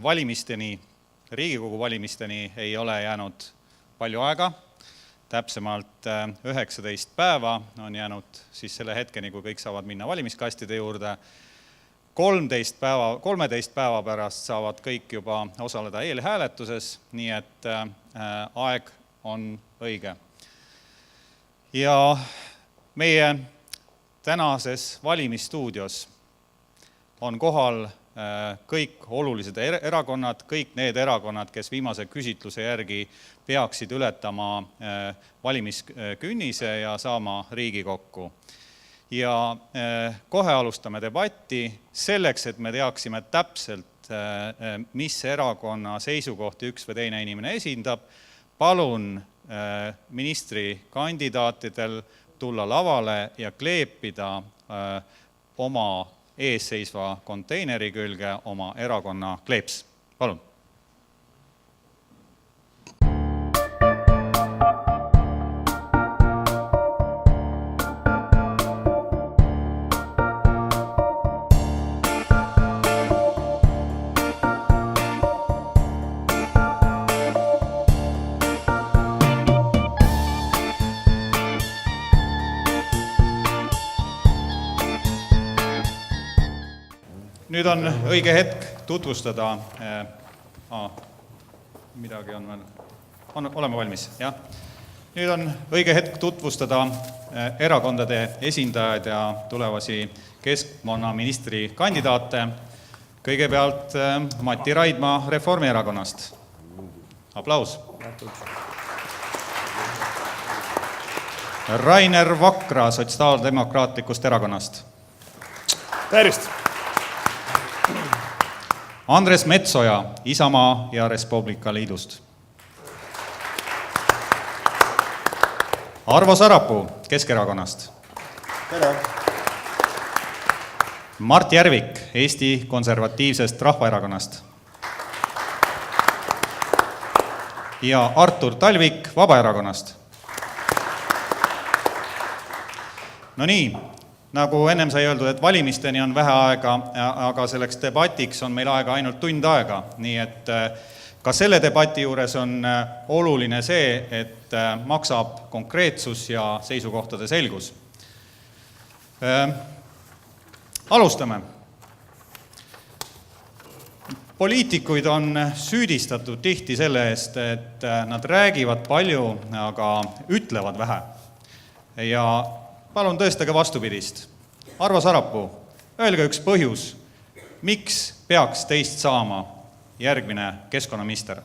valimisteni, Riigikogu valimisteni ei ole jäänud palju aega. Täpsemalt 19 päeva on jäänud siis selle hetkeni, kui kõik saavad minna valimiskastide juurde. 13 päeva pärast saavad kõik juba osaleda eelhääletuses, nii et aeg on õige. Ja meie tänases valimisstuudios on kohal kõik olulised erakonnad, kõik need erakonnad, kes viimase küsitluse järgi peaksid ületama valimiskünnise ja saama Riigikokku. Ja kohe alustame debatti selleks, et me teaksime täpselt, mis erakonna seisukohti üks või teine inimene esindab. Palun ministrikandidaatidel tulla lavale ja kleepida oma eesseisva konteineri külge oma erakonna kleeps. Palun. Nüüd on õige hetk tutvustada, midagi on veel, oleme valmis, jah? Nüüd on õige hetk tutvustada erakondade esindajaid ja tulevasi keskmonna ministri kandidaate. Kõigepealt Mati Raidma Reformierakonnast. Aplaus. Rainer Vakra Sotsiaaldemokraatlikust erakonnast. Tervist! Andres Metsoja Isamaa ja Res Publica Liidust. Arvo Sarapuu Keskerakonnast. Tere! Mart Järvik Eesti Konservatiivsest Rahvaerakonnast. Ja Artur Talvik Vabaerakonnast. No nii. Nagu ennem sai öeldud, et valimisteni on vähe aega, aga selleks debatiks on meil aega ainult tund aega. Nii et ka selle debati juures on oluline see, et maksab konkreetsus ja seisukohtade selgus. Alustame. Poliitikuid on süüdistatud tihti selle eest, et nad räägivad palju, aga ütlevad vähe. Ja palun tõestage vastupidist. Arvo Sarapuu, öelge üks põhjus, miks peaks teist saama järgmine keskkonnaminister?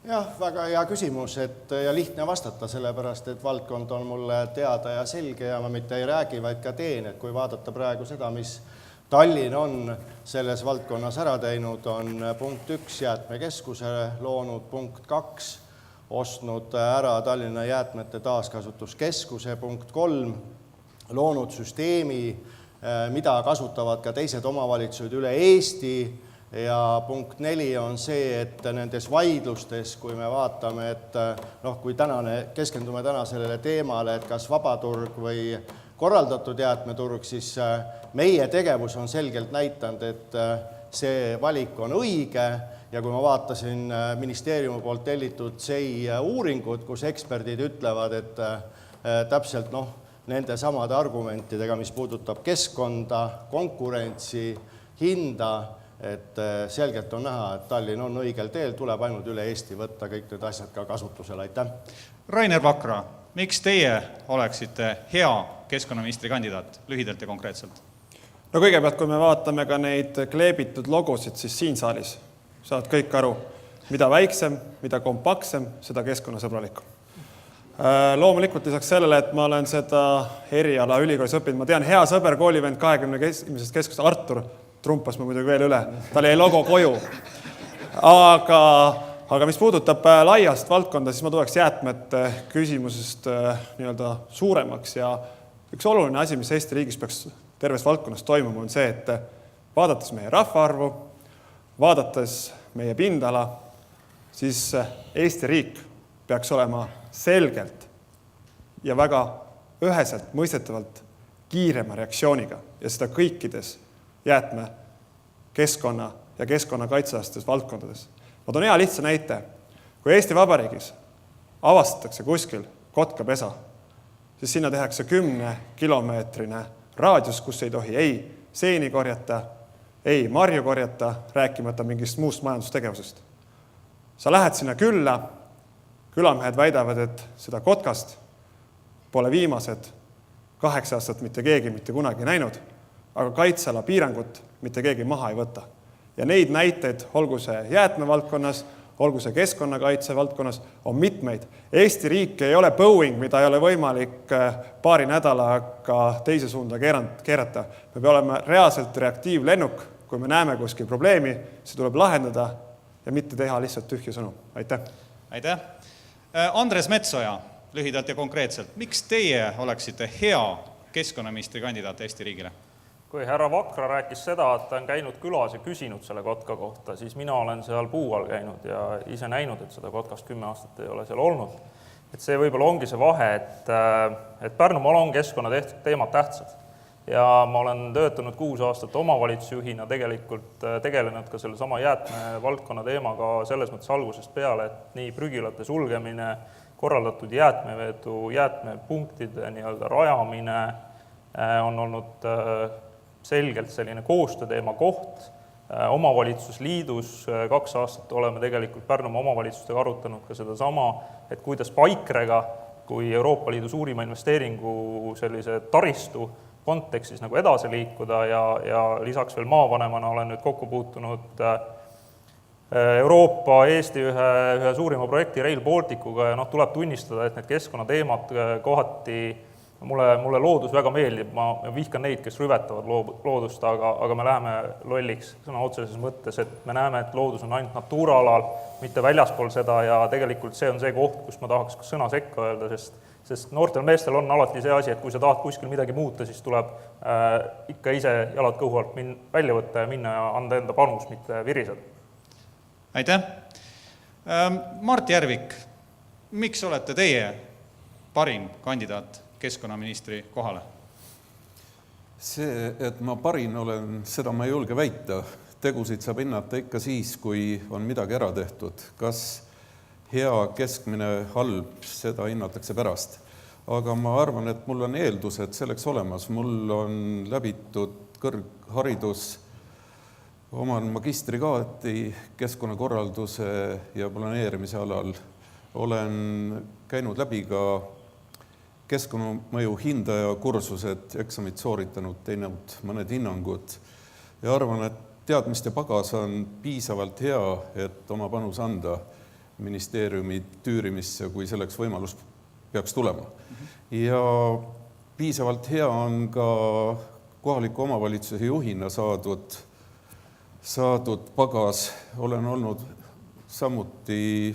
Jah, väga hea küsimus ja lihtne vastata, sellepärast, et valdkond on mulle teada ja selge ja ma mitte ei räägi, vaid ka teen, et kui vaadata praegu seda, mis Tallinn on selles valdkonnas ära teinud, on punkt 1 jäätmekeskuse loonud, punkt 2 ostnud ära Tallinna jäätmete taaskasutuskeskuse, punkt 3 loonud süsteemi, mida kasutavad ka teised omavalitsused üle Eesti ja punkt 4 on see, et nendes vaidlustes, kui me vaatame, et kui keskendume täna sellele teemale, et kas vabaturg või korraldatud jäätmeturg, siis meie tegevus on selgelt näitanud, et see valik on õige ja kui ma vaatasin ministeeriumi poolt tellitud SEI uuringud, kus eksperdid ütlevad, et täpselt nende samade argumentidega, mis puudutab keskkonda, konkurentsi, hinda, et selgelt on näha, et Tallinn on õigel teel, tuleb ainult üle Eesti võtta kõik need asjad ka kasutusele. Aitäh! Rainer Vakra, miks teie oleksite hea keskkonnaministri kandidaat, lühidalt ja konkreetselt? No kõigepealt, kui me vaatame ka neid kleebitud logosid, siis siin saalis saavad kõik aru, mida väiksem, mida kompaktsem, seda keskkonnasõbralikum. Loomulikult lisaks sellele, et ma olen seda eriala ülikoolis õppinud, ma tean hea sõber koolivend 21. keskust Artur trumpas ma muidugi veel üle, tal jäi logo koju. Aga mis puudutab laiast valdkonda, siis ma tuleks jäätmete küsimusest nii-öelda suuremaks ja üks oluline asi, mis Eesti riigis peaks terves valdkonnas toimuma, on see, et vaadates meie rahvaarvu, vaadates meie pindala, siis Eesti riik peaks olema selgelt ja väga üheselt mõistetavalt kiirema reaktsiooniga ja seda kõikides jäätme, keskkonna ja keskkonnakaitseastes valdkondades. Ma toon hea lihtsa näite. Kui Eesti Vabariigis avastatakse kuskil kotkapesa, siis sinna tehakse 10-kilomeetrine raadius, kus ei tohi ei seeni korjata, ei marju korjata, rääkimata mingist muust majandustegevusest. Sa lähed sinna külla, külamehed väidavad, et seda kotkast pole viimased 8 aastat mitte keegi mitte kunagi näinud, aga kaitseala piirangut mitte keegi maha ei võta. Ja neid näiteid, olgu see jäätmevaldkonnas, olgu see keskkonnakaitse valdkonnas, on mitmeid. Eesti riik ei ole Boeing, mida ei ole võimalik paari nädalaga teise suunda keerata. Me peame olema reaalselt reaktiivlennuk, kui me näeme kuskil probleemi, see tuleb lahendada ja mitte teha lihtsalt tühja sõnu. Aitäh! Aitäh! Andres Metsoja, lühidalt ja konkreetselt, miks teie oleksite hea keskkonnaministri kandidaat Eesti riigile? Kui härra Vakra rääkis seda, et ta on käinud külas ja küsinud selle kotka kohta, siis mina olen seal puu all käinud ja ise näinud, et seda kotkast 10 aastat ei ole seal olnud. Et see võib-olla ongi see vahe, et Pärnumaal on keskkonnateemad tähtsad. Ja ma olen töötanud 6 aastat omavalitsusjuhina tegelikult tegelenud ka selle sama jäätmevaldkonna teemaga selles mõttes algusest peale, et nii prügilate sulgemine, korraldatud jäätmevedu, jäätmepunktide rajamine on olnud selgelt selline koostööteema koht. Omavalitsusliidus 2 aastat oleme tegelikult Pärnumaa omavalitsustega arutanud ka seda sama, et kuidas Paikrega kui Euroopa Liidu suurima investeeringu sellise taristu kontekstis nagu edasi liikuda ja lisaks veel maavanemana olen nüüd kokku puutunud Euroopa Eesti ühe suurima projekti Rail Balticuga ja tuleb tunnistada, et need keskkonnateemad kohati mulle loodus väga meeldib, ma vihkan neid, kes rüvetavad loodust, aga me läheme lolliks sõna otseses mõttes, et me näeme, et loodus on ainult Natura-alal, mitte väljaspool seda ja tegelikult see on see koht, kus ma tahaks sõna sekka öelda, sest noortel meestel on alati see asi, et kui sa tahad kuskil midagi muuta, siis tuleb ikka ise jalad kõhu alt välja võtta ja minna ja anda enda panus, mitte viriseda. Aitäh! Mart Järvik, miks olete teie parim kandidaat keskkonnaministri kohale? See, et ma parin olen, seda ma ei julge väita. Tegusid saab hinnata ikka siis, kui on midagi ära tehtud. Kas hea, keskmine, halb, seda hinnatakse pärast. Aga ma arvan, et mul on eeldused selleks olemas. Mul on läbitud kõrgharidus, oman magistrikraadi keskkonnakorralduse ja planeerimise alal. Olen käinud läbi ka keskkonnamõju hindaja kursused, eksamid sooritanud, teinud mõned hinnangud ja arvan, et teadmiste pagas on piisavalt hea, et oma panus anda ministeeriumi tüürimisse, kui selleks võimalus peaks tulema. Ja piisavalt hea on ka kohaliku omavalitsuse juhina saadud pagas. Olen olnud samuti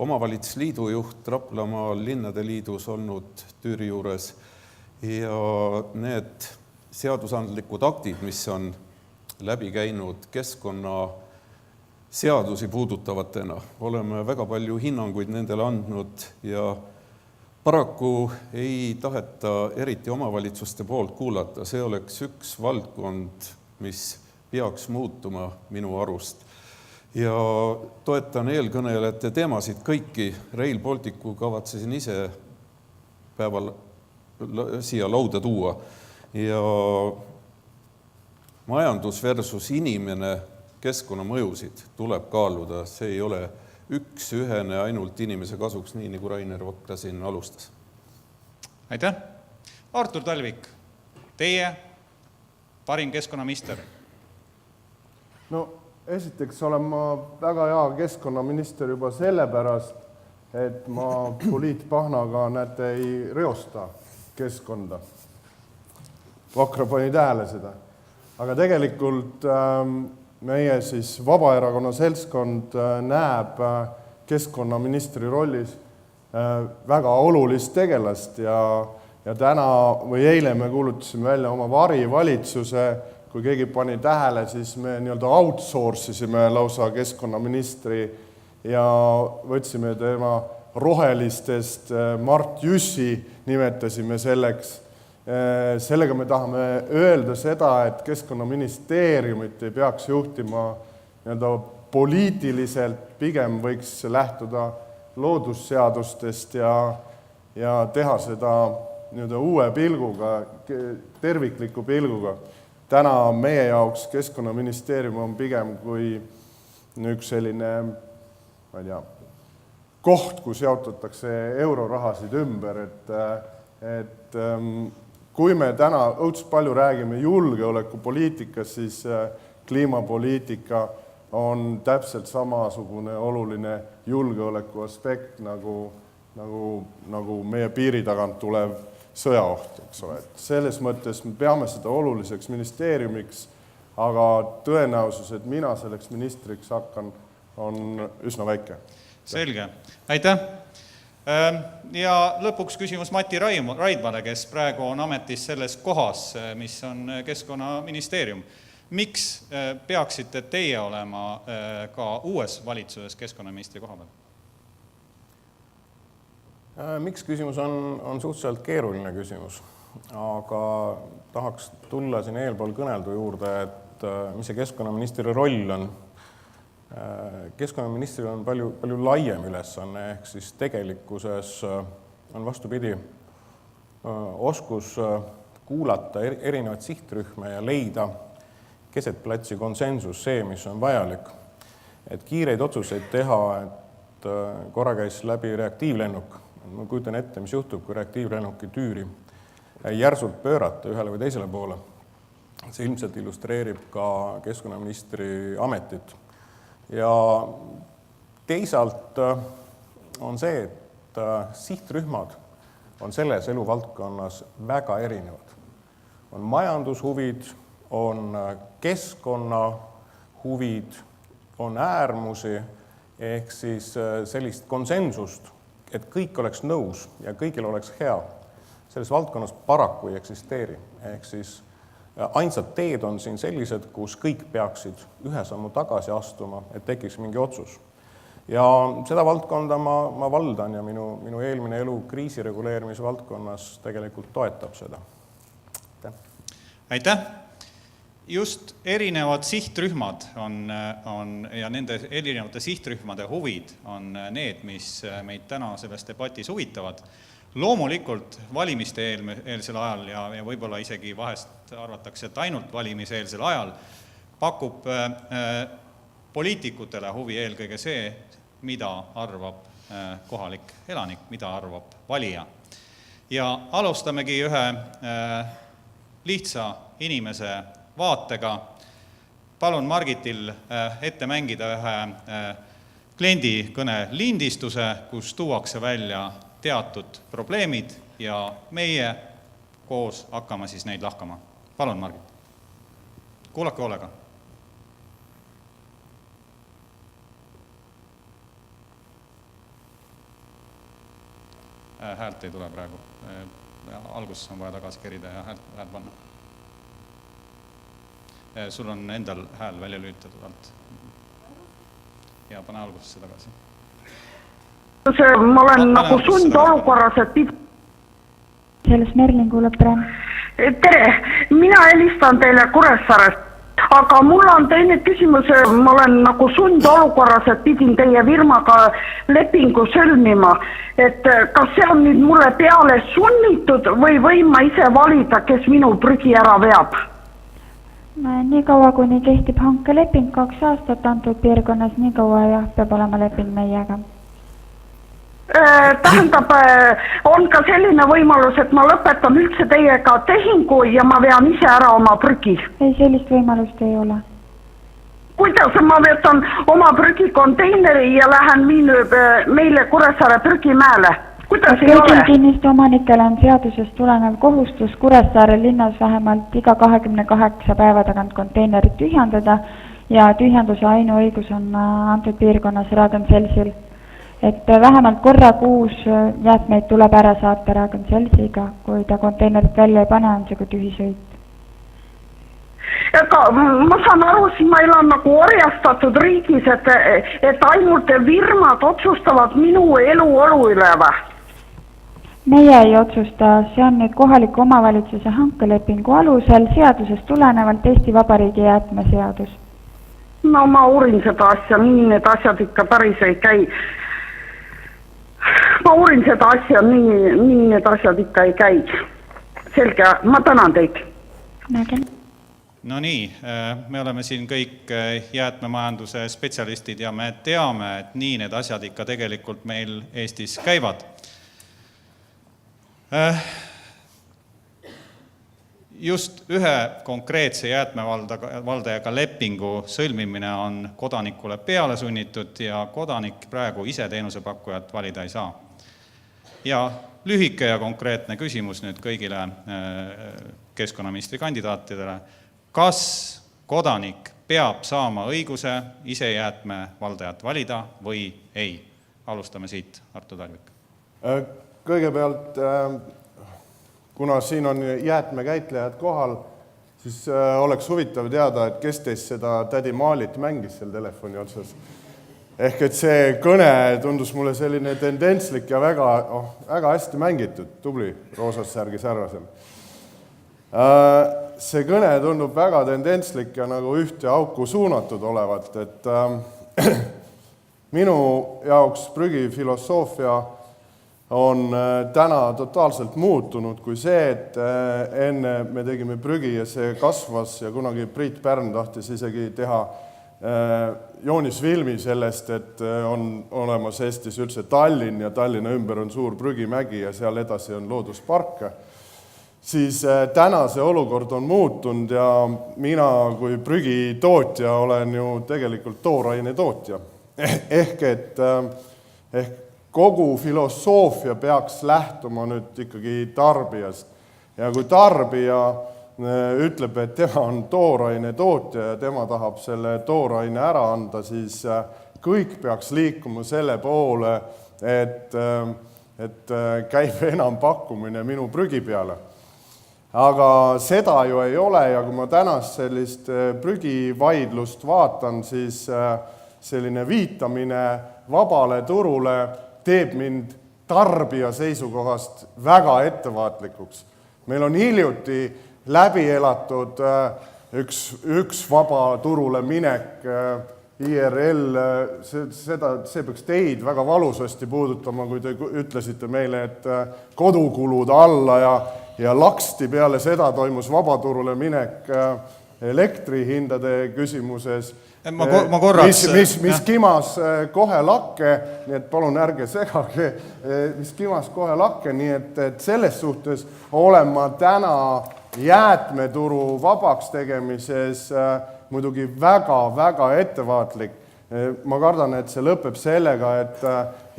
omavalitsusliidu juht Raplamaal, Linnade Liidus olnud tüüri juures ja need seadusandlikud aktid, mis on läbi käinud keskkonna seadusi puudutavatena. Oleme väga palju hinnanguid nendele andnud ja paraku ei taheta eriti omavalitsuste poolt kuulata. See oleks üks valdkond, mis peaks muutuma minu arust. Ja toetan eelkõnelejate teemasid kõiki. Rail Balticu kavatsesin ise päeval siia lauda tuua. Ja majandus versus inimene keskkonnamõjusid tuleb kaaluda. See ei ole ühene ainult inimese kasuks, nii nagu Rainer Vakra siin alustas. Aitäh! Artur Talvik, teie parim keskkonnaminister. No, esiteks olen ma väga hea keskkonnaminister juba sellepärast, et ma poliitpahnaga ei reosta keskkonda. Vakra pani tähele seda. Aga tegelikult meie siis Vabaerakonna seltskond näeb keskkonnaministri rollis väga olulist tegelast ja täna või eile me kuulutasime välja oma varivalitsuse. Kui keegi pani tähele, siis me outsourcisime lausa keskkonnaministri ja võtsime tema rohelistest Mart Jüssi, nimetasime selleks Sellega me tahame öelda seda, et Keskkonnaministeeriumit ei peaks juhtima poliitiliselt, pigem võiks lähtuda loodusseadustest ja teha seda uue pilguga, tervikliku pilguga. Täna meie jaoks Keskkonnaministeerium on pigem kui üks selline, ma ei tea, koht, kus jaotatakse eurorahasid ümber, et kui me täna õudselt palju räägime julgeolekupoliitikast, siis kliimapoliitika on täpselt samasugune oluline julgeoleku aspekt nagu meie piiri tagant tulev sõjaoht, eks ole. Selles mõttes me peame seda oluliseks ministeeriumiks, aga tõenäosus, et mina selleks ministriks hakkan, on üsna väike. Selge. Aitäh! Ja lõpuks küsimus Mati Raidmale, kes praegu on ametis selles kohas, mis on Keskkonnaministeerium. Miks peaksite teie olema ka uues valitsuses keskkonnaministri koha peal? Miks küsimus on suhteliselt keeruline küsimus, aga tahaks tulla siin eelpool kõneldu juurde, et mis see keskkonnaministri roll on. Keskkonnaministril on palju laiem ülesanne, ehk siis tegelikkuses on vastupidi oskus kuulata erinevaid sihtrühme ja leida keset platsi konsensus see, mis on vajalik. Et kiireid otsuseid teha, et korra käis läbi reaktiivlennuk. Ma kujutan ette, mis juhtub, kui reaktiivlennuki tüüri järsult pöörata ühele või teisele poole. See ilmselt illustreerib ka keskkonnaministri ametit. Ja teisalt on see, et sihtrühmad on selles eluvaldkonnas väga erinevad. On majandushuvid, on keskkonnahuvid, on äärmusi, ehk siis sellist konsensust, et kõik oleks nõus ja kõigil oleks hea. Selles valdkonnas paraku ei eksisteeri. Ehk siis ainsad teed on siin sellised, kus kõik peaksid ühe sammu tagasi astuma, et tekiks mingi otsus. Ja seda valdkonda ma valdan ja minu eelmine elu kriisireguleerimise valdkonnas tegelikult toetab seda. Aitäh! Just erinevad sihtrühmad ja nende erinevate sihtrühmade huvid on need, mis meid täna selles debatis huvitavad. Loomulikult valimiste eelsel ajal ja võib-olla isegi vahest arvatakse, et ainult valimiseelsel ajal pakub poliitikutele huvi eelkõige see, mida arvab kohalik elanik, mida arvab valija. Ja alustamegi ühe lihtsa inimese vaatega. Palun Margitil ette mängida ühe kliendi kõne lindistuse, kus tuuakse välja teatud probleemid ja meie koos hakkame siis neid lahkama. Palun, Margit. Kuulake hoolega. Häält ei tule praegu. Alguses on vaja tagasi kerida ja häält panna. Sul on endal hääl välja lülitatud alt. Ja pane algusesse tagasi. Ma olen nagu sundolukorras, et... Selles Merlin kuuleb tere. Tere, mina helistan teile Kuressaarest. Aga mul on teine küsimus, ma olen nagu sundolukorras, et pidin teie firmaga lepingu sõlmima. Et kas see on nüüd mulle peale sunnitud või võin ma ise valida, kes minu prügi ära veab? Nii kaua, kuni kehtib hankeleping 2 aastat antud piirkonnas, nii kaua jah, peab olema leping meiega. Tähendab, on ka selline võimalus, et ma lõpetan üldse teiega tehingu ja ma vean ise ära oma prügi? Ei, sellist võimalust ei ole. Kuidas ma võtan oma prügikonteineri ja lähen meile Kuressaare prügimäele? Kuidas ei ole? Kõigil kinniste omanikel on seadusest tulenev kohustus Kuressaare linnas vähemalt iga 28 päeva tagant konteinerit tühjendada ja tühjenduse ainuõigus on antud piirkonnas Raagenselsil. Et vähemalt korra kuus jäätmeid tuleb ära saata Raagenselsiga, kui ta konteinerit välja ei pane, on see kui tühisõit. Aga ma saan aru, siin ma elan nagu orjastatud riigis, et ainult firmad otsustavad minu eluolu üle või? meie ei otsusta, see on nüüd kohaliku omavalitsuse hankelepingu alusel seadusest tulenevalt Eesti Vabariigi jäätmeseadus. No ma uurin seda asja, nii need asjad ikka päris ei käi. Ma uurin seda asja, nii need asjad ikka ei käi. Selge, ma tänan teid. Nägen. No nii, me oleme siin kõik jäätmemajanduse spetsialistid ja me teame, et nii need asjad ikka tegelikult meil Eestis käivad. Just ühe konkreetse jäätmevaldajaga lepingu sõlmimine on kodanikule peale sunnitud ja kodanik praegu ise teenusepakkujat valida ei saa. Ja lühike ja konkreetne küsimus nüüd kõigile keskkonnaministri kandidaatidele. Kas kodanik peab saama õiguse ise jäätmevaldajat valida või ei? Alustame siit, Arto Talvik. Kõigepealt, kuna siin on jäätmekäitlejad kohal, siis oleks huvitav teada, et kes teist seda tädi Maalit mängis seal telefoni otsas. Ehk et see kõne tundus mulle selline tendentslik ja väga hästi mängitud, tubli roosas särgis härrasel. See kõne tundub väga tendentslik ja nagu ühte auku suunatud olevat, et minu jaoks prügifilosoofia on täna totaalselt muutunud kui see, et enne me tegime prügi ja see kasvas ja kunagi Priit Pärn tahtis isegi teha joonisfilmi sellest, et on olemas Eestis üldse Tallinn ja Tallinna ümber on suur prügimägi ja seal edasi on loodusparke. Siis täna see olukord on muutunud ja mina kui prügitootja olen ju tegelikult tooraine tootja. Ehk kogu filosoofia peaks lähtuma nüüd ikkagi tarbijast. Ja kui tarbija ütleb, et tema on tooraine tootja ja tema tahab selle tooraine ära anda, siis kõik peaks liikuma selle poole, et käib enam pakkumine minu prügi peale. Aga seda ju ei ole ja kui ma tänast sellist prügivaidlust vaatan, siis selline viitamine vabale turule teeb mind tarbija seisukohast väga ettevaatlikuks. Meil on hiljuti läbi elatud üks vaba turule minek, IRL, see peaks teid väga valusasti puudutama, kui te ütlesite meile, et kodukulud alla ja laksti peale seda toimus vabaturule minek elektrihindade küsimuses, mis kimas kohe lakke, nii et palun ärge segage, mis kimas kohe lakke, nii et selles suhtes olen ma täna jäätmeturu vabaks tegemises muidugi väga ettevaatlik. Ma kardan, et see lõpeb sellega, et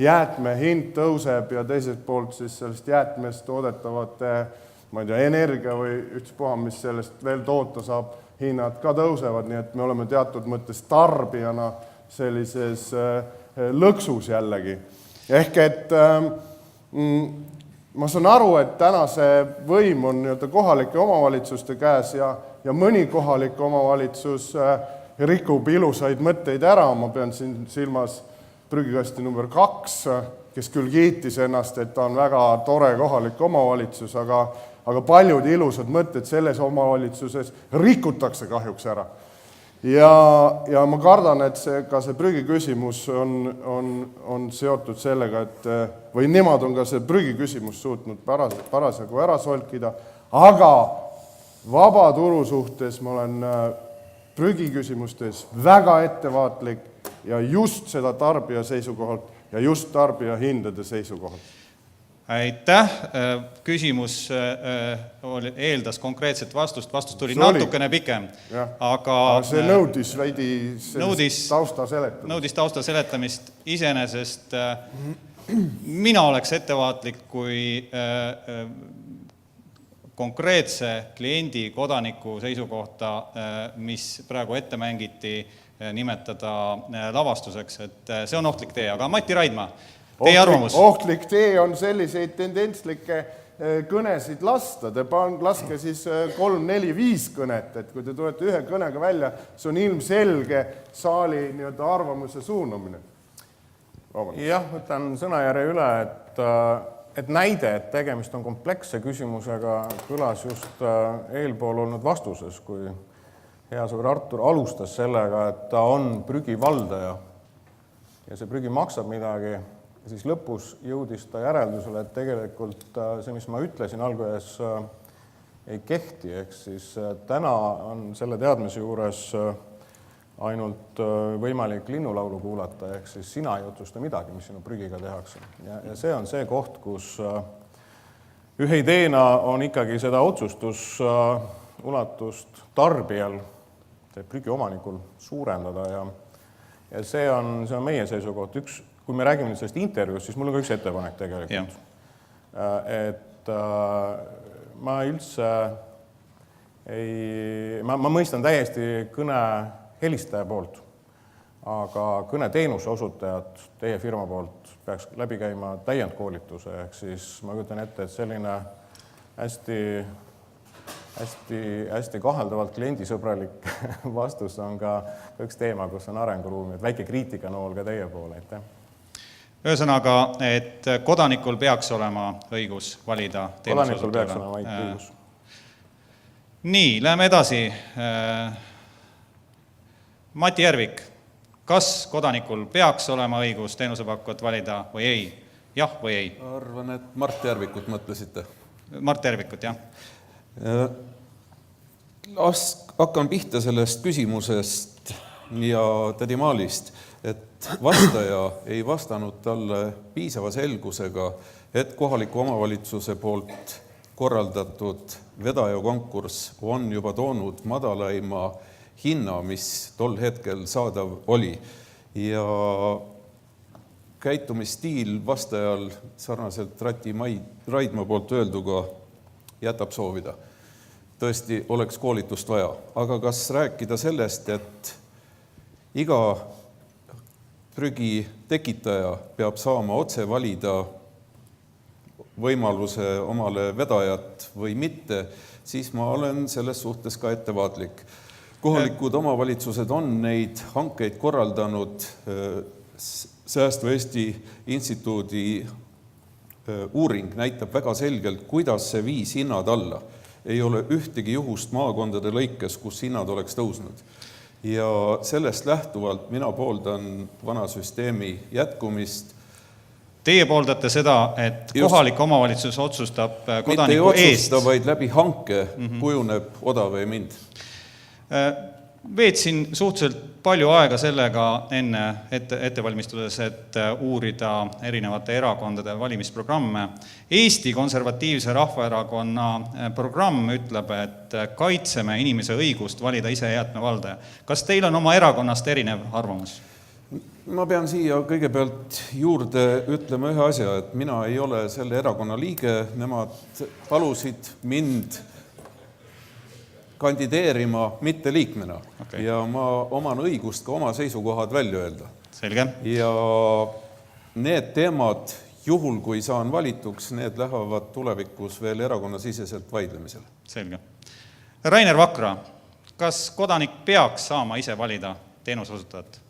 jäätme hind tõuseb ja teiselt poolt siis sellest jäätmest toodetavate energia või ükspuha, mis sellest veel toota saab, hinnad ka tõusevad, nii et me oleme teatud mõttes tarbijana sellises lõksus jällegi. Ehk et ma saan aru, et täna see võim on kohalike omavalitsuste käes ja mõni kohalik omavalitsus rikub ilusaid mõtteid ära. Ma pean siin silmas prügikasti number 2, kes küll kiitis ennast, et ta on väga tore kohalik omavalitsus, aga paljud ilusad mõtted selles omavalitsuses rikutakse kahjuks ära. Ja ma kardan, et see prügiküsimus on seotud sellega, või nemad on ka see prügiküsimus suutnud parasjagu ära solkida, aga vaba turu suhtes ma olen prügiküsimustes väga ettevaatlik ja just seda tarbija seisukohalt ja just tarbija hindade seisukohalt. Aitäh. Küsimus eeldas konkreetset vastust. Vastus tuli natukene pikem. Aga see nõudis veidi tausta seletamist. Nõudis tausta seletamist. Iseenesest mina oleks ettevaatlik, kui konkreetse kliendi kodaniku seisukohta, mis praegu ette mängiti, nimetada lavastuseks. Et see on ohtlik tee. Aga Mati Raidma, teie arvamus? Ohtlik tee on selliseid tendentslikke kõnesid lasta. Te laske siis 3, 4, 5 kõnet, et kui te tulete ühe kõnega välja, see on ilmselge saali arvamuse suunamine. Jah, võtan sõnajärje üle, et et näide, et tegemist on kompleksse küsimusega, kõlas just eelpool olnud vastuses, kui hea sõber Artur alustas sellega, et ta on prügi valdaja ja see prügi maksab midagi, ja siis lõpus jõudis ta järeldusele, et tegelikult see, mis ma ütlesin alguses, ei kehti, ehk siis täna on selle teadmise juures ainult võimalik linnulaulu kuulata, ehk siis sina ei otsusta midagi, mis sinu prügiga tehakse. Ja see on see koht, kus ühe ideena on ikkagi seda otsustusulatust tarbijal, see prügi omanikul suurendada ja see on meie seisukoht. Kui me räägime sellest intervjuust, siis mul on ka üks ettepanek tegelikult. Et ma üldse ma mõistan täiesti kõne helistaja poolt, aga kõne teenuse osutajad teie firma poolt peaks läbi käima täiendkoolituse, ehk siis ma kujutan ette, et selline hästi kaheldavalt kliendisõbralik vastus on ka üks teema, kus on arenguruumi, et väike kriitikanool ka teie poole, aitäh. Ühesõnaga, et kodanikul peaks olema õigus valida teenusosutajale. Kodanikul peaks olema õigus. Nii, läheme edasi. Mati Järvik, kas kodanikul peaks olema õigus teenusepakkujat valida või ei? Jah või ei? Arvan, et Mart Järvikut mõtlesite. Mart Järvikut, jah. Hakkan pihta sellest küsimusest ja tädi Maalist, et vastaja ei vastanud talle piisava selgusega, et kohaliku omavalitsuse poolt korraldatud vedaja konkurss on juba toonud madalaima hinna, mis tol hetkel saadav oli. Ja käitumisstiil vastajal sarnaselt Rati Raidma poolt öelduga jätab soovida. Tõesti oleks koolitust vaja. Aga kas rääkida sellest, et iga prügi tekitaja peab saama otse valida võimaluse omale vedajat või mitte, siis ma olen selles suhtes ka ettevaatlik. Kohalikud omavalitsused on neid hankeid korraldanud. Säästva Eesti instituudi uuring näitab väga selgelt, kuidas see viis hinnad alla. Ei ole ühtegi juhust maakondade lõikes, kus hinnad oleks tõusnud. Ja sellest lähtuvalt mina pooldan vana süsteemi jätkumist. Teie pooldate seda, et kohalik omavalitsus otsustab kodaniku eest. Mitte ei otsusta, eest. vaid läbi hanke kujuneb odav või mind. Veetsin suhteliselt palju aega sellega enne ettevalmistuses, et uurida erinevate erakondade valimisprogramme. Eesti Konservatiivse Rahvaerakonna programm ütleb, et kaitseme inimese õigust valida ise jäätmevaldaja. Kas teil on oma erakonnast erinev arvamus? Ma pean siia kõigepealt juurde ütlema ühe asja, et mina ei ole selle erakonna liige, nemad palusid mind kandideerima mitte liikmena. Okay. Ja ma oman õigust ka oma seisukohad välja öelda. Selge. Ja need teemad, juhul kui saan valituks, need lähevad tulevikus veel erakonnasiseselt vaidlemisele. Selge. Rainer Vakra, kas kodanik peaks saama ise valida teenusosutajat?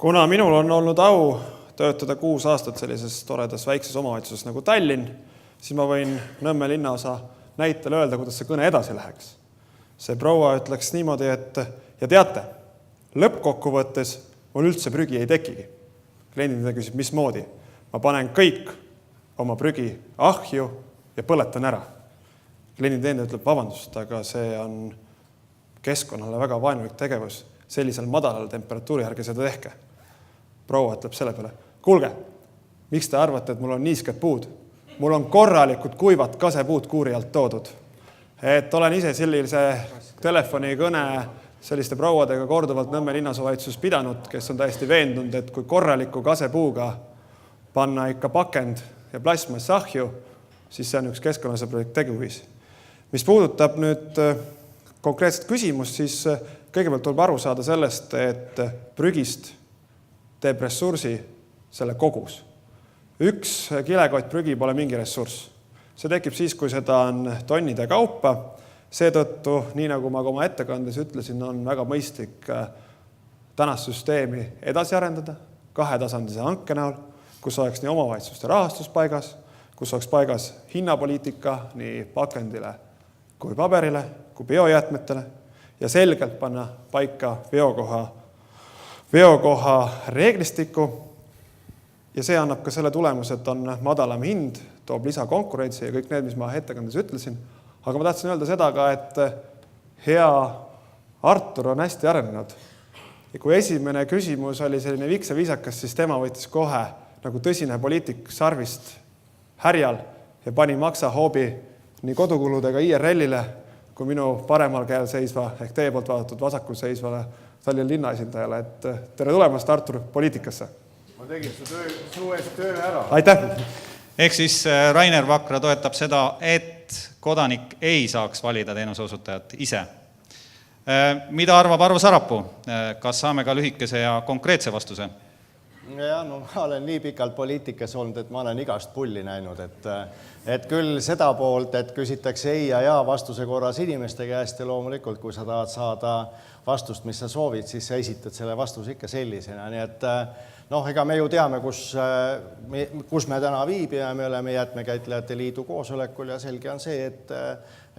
Kuna minul on olnud au töötada 6 aastat sellises toredas väikses omavalitsuses nagu Tallinn, siis ma võin Nõmme linnaosa näitel öelda, kuidas see kõne edasi läheks. See proua ütleks niimoodi, et ja teate, lõppkokkuvõttes mul üldse prügi ei tekigi. Kliendid küsib, mismoodi? Ma panen kõik oma prügi ahju ja põletan ära. Kliendid ütleb, vabandust, aga see on keskkonnale väga vaenulik tegevus. Sellisel madalal temperatuuri ärge seda tehke. Proua ütleb selle peale, kuulge, miks te arvate, et mul on niisked puud? Mul on korralikud kuivad kasepuud kuuri alt toodud. Et olen ise sellise telefonikõne selliste prouadega korduvalt Nõmme linnasovalitsus pidanud, kes on täiesti veendunud, et kui korraliku kasepuuga panna ikka pakend ja plasmass ahju, siis see on üks keskkonnasõbralik teguviis. Mis puudutab nüüd konkreetset küsimust, siis kõigepealt tuleb aru saada sellest, et prügist teeb ressursi selle kogus. Üks kilekott prügi pole mingi ressurss. See tekib siis, kui seda on tonnide kaupa. Seetõttu, nii nagu ma oma ettekandes ütlesin, on väga mõistlik tänast süsteemi edasi arendada 2-tasandise hanke näol, kus oleks nii omavalitsuste rahastus paigas, kus oleks paigas hinnapoliitika nii pakendile kui paberile, kui biojäätmetele ja selgelt panna paika veokoha reeglistikku. Ja see annab ka selle tulemuse, et on madalam hind, toob lisakonkurentsi ja kõik need, mis ma ettekandes ütlesin. Aga ma tahtsin öelda seda ka, et hea Artur on hästi arenenud. Ja kui esimene küsimus oli selline vikse viisakas, siis tema võttis kohe nagu tõsine poliitik sarvist härjal ja pani maksahoobi nii kodukuludega IRL-ile kui minu paremal käel seisva ehk teie poolt vaadatud vasakul seisvale Tallinna linna esindajale. Et tere tulemast, Artur, poliitikasse. Ma tegin su eest töö ära. Aitäh! Ehk siis Rainer Vakra toetab seda, et kodanik ei saaks valida teenuseosutajat ise. Mida arvab Arvo Sarapuu? Kas saame ka lühikese ja konkreetse vastuse? Ja, no ma olen nii pikalt poliitikas olnud, et ma olen igast pulli näinud, et küll seda poolt, et küsitakse ei ja vastuse korras inimeste käest ja loomulikult, kui sa tahad saada vastust, mis sa soovid, siis sa esitad selle vastuse ikka sellisena. Nii et ega me ju teame, kus me täna viibime, me oleme Jäätmekäitlejate Liidu koosolekul ja selge on see,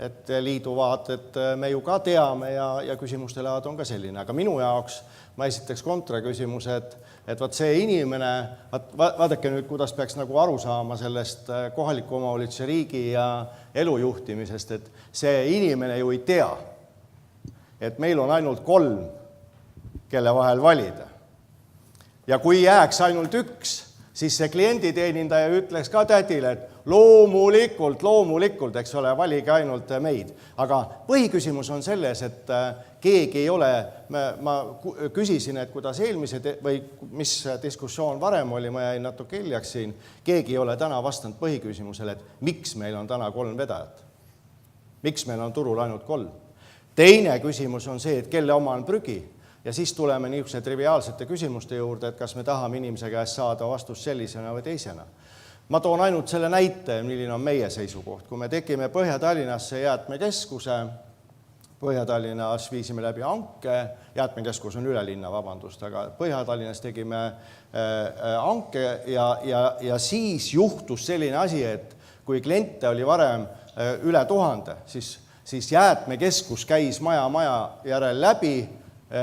et liidu vaated me ju ka teame ja küsimuste laad on ka selline. Aga minu jaoks ma esitaks kontraküsimuse, et vaat see inimene, vaadake nüüd, kuidas peaks nagu aru saama sellest kohaliku omavalitsuse riigi ja elujuhtimisest, et see inimene ju ei tea, et meil on ainult 3, kelle vahel valida. Ja kui jääks ainult 1, siis see klienditeenindaja ütleks ka tädile, et loomulikult, eks ole, valige ainult meid. Aga põhiküsimus on selles, et keegi ei ole, ma küsisin, et kuidas eelmised või mis diskussioon varem oli, ma jäin natuke hiljaks siin, keegi ei ole täna vastanud põhiküsimusele, et miks meil on täna 3 vedajat. Miks meil on turul ainult 3? Teine küsimus on see, et kelle oma on prügi. Ja siis tuleme niisuguse triviaalsete küsimuste juurde, et kas me tahame inimese käest saada vastust sellisena või teisena. Ma toon ainult selle näite, milline on meie seisukoht. Kui me tegime Põhja-Tallinnasse jäätmekeskuse, Põhja-Tallinnas viisime läbi hanke, jäätmekeskus on üle linna, vabandust, aga Põhja-Tallinnas tegime hanke ja siis juhtus selline asi, et kui kliente oli varem üle 1000, siis jäätmekeskus käis maja järel läbi,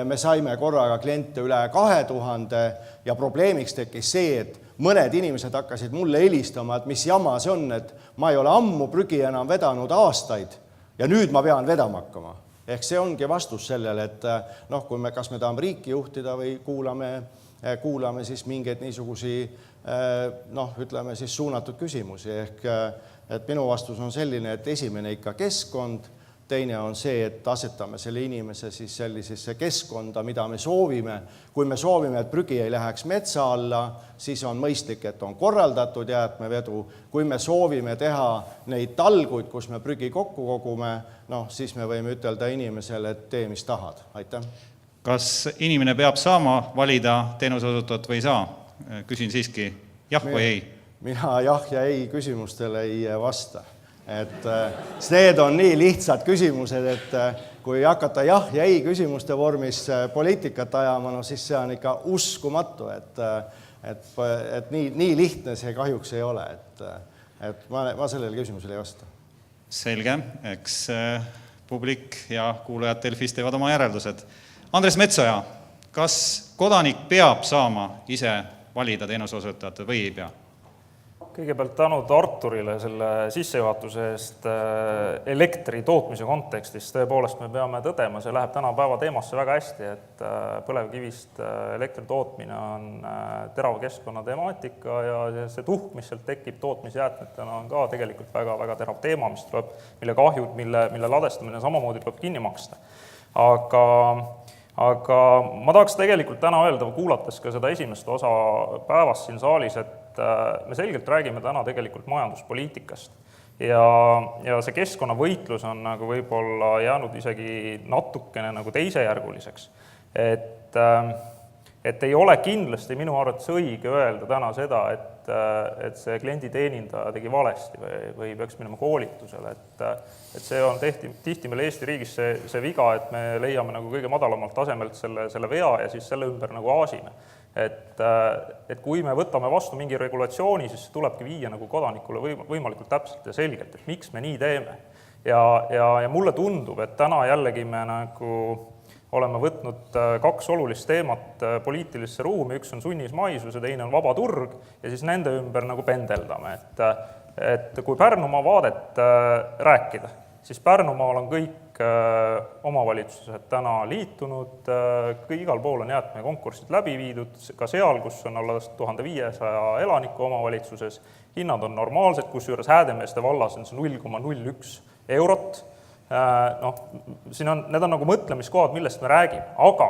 me saime korraga kliente üle 2000 ja probleemiks tekkis see, et mõned inimesed hakkasid mulle helistama, et mis jama see on, et ma ei ole ammu prügi enam vedanud aastaid ja nüüd ma pean vedama hakkama. Ehk see ongi vastus sellele, et kas me tahame riiki juhtida või kuulame siis mingeid niisugusi, ütleme siis suunatud küsimusi. Ehk et minu vastus on selline, et esimene ikka keskkond, teine on see, et asetame selle inimese siis sellisesse keskkonda, mida me soovime. Kui me soovime, et prügi ei läheks metsa alla, siis on mõistlik, et on korraldatud jäätmevedu. Kui me soovime teha neid talguid, kus me prügi kokku kogume, siis me võime ütelda inimesele, et tee, mis tahad. Aitäh. Kas inimene peab saama valida teenuseosutajat või ei saa? Küsin siiski jah või ei? Mina jah ja ei küsimustele ei vasta. Et need on nii lihtsad küsimused, et kui hakata jah ja ei küsimuste vormis poliitikat ajama, siis see on ikka uskumatu, et nii lihtne see kahjuks ei ole, et ma sellele küsimusele ei vasta. Selge, eks publik ja kuulajad Delfis teevad oma järeldused. Andres Metsoja, kas kodanik peab saama ise valida teenuseosutajat või ei pea? Kõigepealt tänud Arturile selle sissejuhatuse eest elektri tootmise kontekstis. Tõepoolest me peame tõdema, see läheb tänapäeva teemasse väga hästi, et põlevkivist elektri tootmine on terava keskkonna temaatika ja see tuhk, mis sealt tekib tootmisjäätmetena, on ka tegelikult väga terav teema, mille kahjud, mille ladestamine samamoodi peab kinni maksta. Aga ma tahaks tegelikult täna öelda, kuulates ka seda esimest osa päevast siin saalis, et me selgelt räägime täna tegelikult majanduspoliitikast ja see keskkonnavõitlus on nagu võib-olla jäänud isegi natukene nagu teisejärguliseks. Et ei ole kindlasti minu arvates õige öelda täna seda, et see klienditeenindaja tegi valesti või peaks minema koolitusele. Et see on tihti meil Eesti riigis see viga, et me leiame nagu kõige madalamalt tasemelt selle vea ja siis selle ümber nagu aasime. Et kui me võtame vastu mingi regulatsiooni, siis tulebki viia nagu kodanikule võimalikult täpselt ja selgelt, et miks me nii teeme. Ja mulle tundub, et täna jällegi me nagu oleme võtnud 2 olulist teemat poliitilisse ruumi, üks on sunnismaisus ja teine on vaba turg ja siis nende ümber nagu pendeldame. Et kui Pärnumaa vaadet rääkida, siis Pärnumaal on kõik omavalitsused täna liitunud, igal pool on jäätmekonkursid läbi viidud, ka seal, kus on alla 1500 elaniku omavalitsuses, hinnad on normaalsed, kusjuures Häädemeeste vallas on see 0,01 eurot. Need on nagu mõtlemiskohad, millest me räägime, aga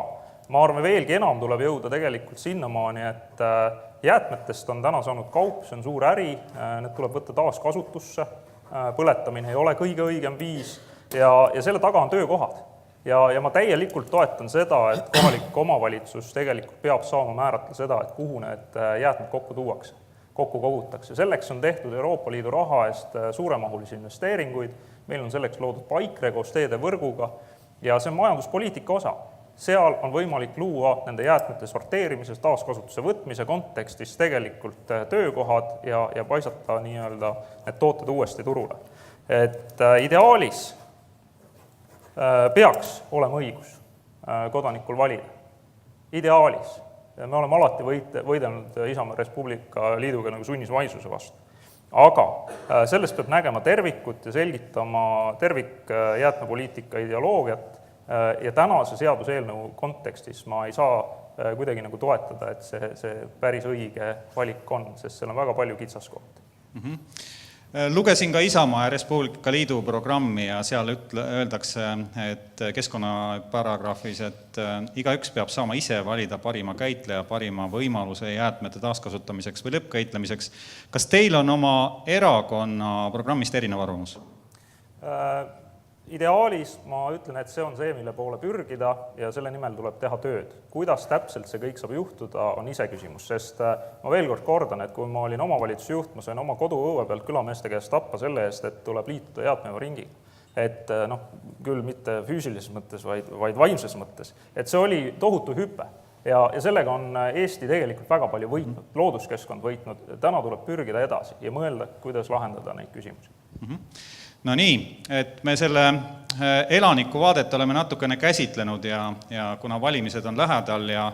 ma arvan, veelgi enam tuleb jõuda tegelikult sinnamaani, et jäätmetest on täna saanud kaup, see on suur äri, need tuleb võtta taaskasutusse, põletamine ei ole kõige õigem viis ja selle taga on töökohad. Ja ma täielikult toetan seda, et kohalik omavalitsus tegelikult peab saama määrata seda, et kuhu need jäätmed kokku kogutakse. Selleks on tehtud Euroopa Liidu raha eest suuremahulisi investeeringuid, meil on selleks loodud Paikre koos teedevõrguga ja see on majanduspoliitika osa. Seal on võimalik luua nende jäätmete sorteerimises, taaskasutuse võtmise kontekstis tegelikult töökohad ja paisata nii-öelda need tooted uuesti turule. Et ideaalis peaks olema õigus kodanikul valida. Ideaalis. Me oleme alati võidelnud Isamaa Res Publica Liiduga nagu sunnismaisuse vastu. Aga sellest peab nägema tervikut ja selgitama tervikjäätmepoliitika ideoloogiat ja tänase seaduseelnõu kontekstis ma ei saa kuidagi nagu toetada, et see päris õige valik on, sest seal on väga palju kitsaskohti. Lugesin ka Isamaa ja Res Publica Liidu programmi ja seal öeldakse, et keskkonnaparagrahvis, et igaüks peab saama ise valida parima käitleja, parima võimaluse jäätmete taaskasutamiseks või lõppkäitlemiseks. Kas teil on oma erakonna programmist erinev arvamus? Ideaalis ma ütlen, et see on see, mille poole pürgida ja selle nimel tuleb teha tööd. Kuidas täpselt see kõik saab juhtuda, on ise küsimus, sest ma veel kord kordan, et kui ma olin omavalitsusjuht, ma sain oma koduõue pealt külameeste käest tappa selle eest, et tuleb liituda jäätmevaringiga. Et küll mitte füüsilises mõttes, vaid vaimses mõttes. Et see oli tohutu hüpe ja sellega on Eesti tegelikult väga palju võitnud, looduskeskkond võitnud, täna tuleb pürgida edasi ja mõelda, kuidas lahendada neid küsimusi. No nii, et me selle elanikuvaadet oleme natukene käsitlenud ja kuna valimised on lähedal ja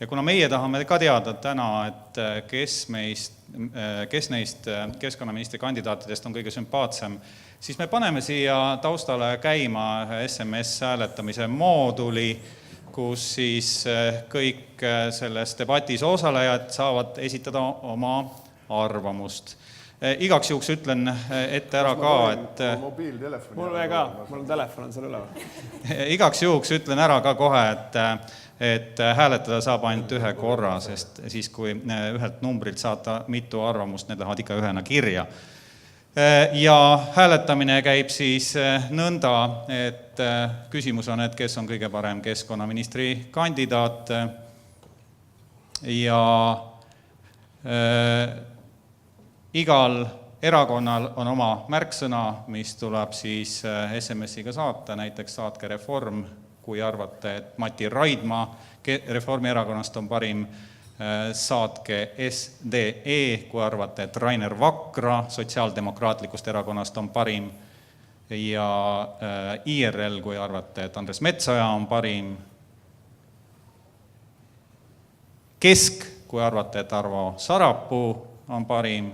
kuna meie tahame ka teada täna, et kes neist keskkonnaministri kandidaatidest on kõige sümpaatsem, siis me paneme siia taustale käima SMS-hääletamise mooduli, kus siis kõik selles debatis osalejad saavad esitada oma arvamust. Igaks juhuks ütlen ette ära ka, et mul on telefon seal üleval. Igaks juhuks ütlen ära ka kohe, et hääletada saab ainult ühe korra, sest siis, kui ühelt numbrilt saata mitu arvamust, need lähevad ikka ühena kirja. Ja hääletamine käib siis nõnda, et küsimus on, et kes on kõige parem keskkonnaministri kandidaat ja igal erakonnal on oma märksõna, mis tuleb siis SMS-iga saata, näiteks saatke Reform, kui arvate, et Mati Raidma Reformierakonnast on parim, saatke SDE, kui arvate, et Rainer Vakra Sotsiaaldemokraatlikust erakonnast on parim ja IRL, kui arvate, et Andres Metsoja on parim, Kesk, kui arvate, et Arvo Sarapuu on parim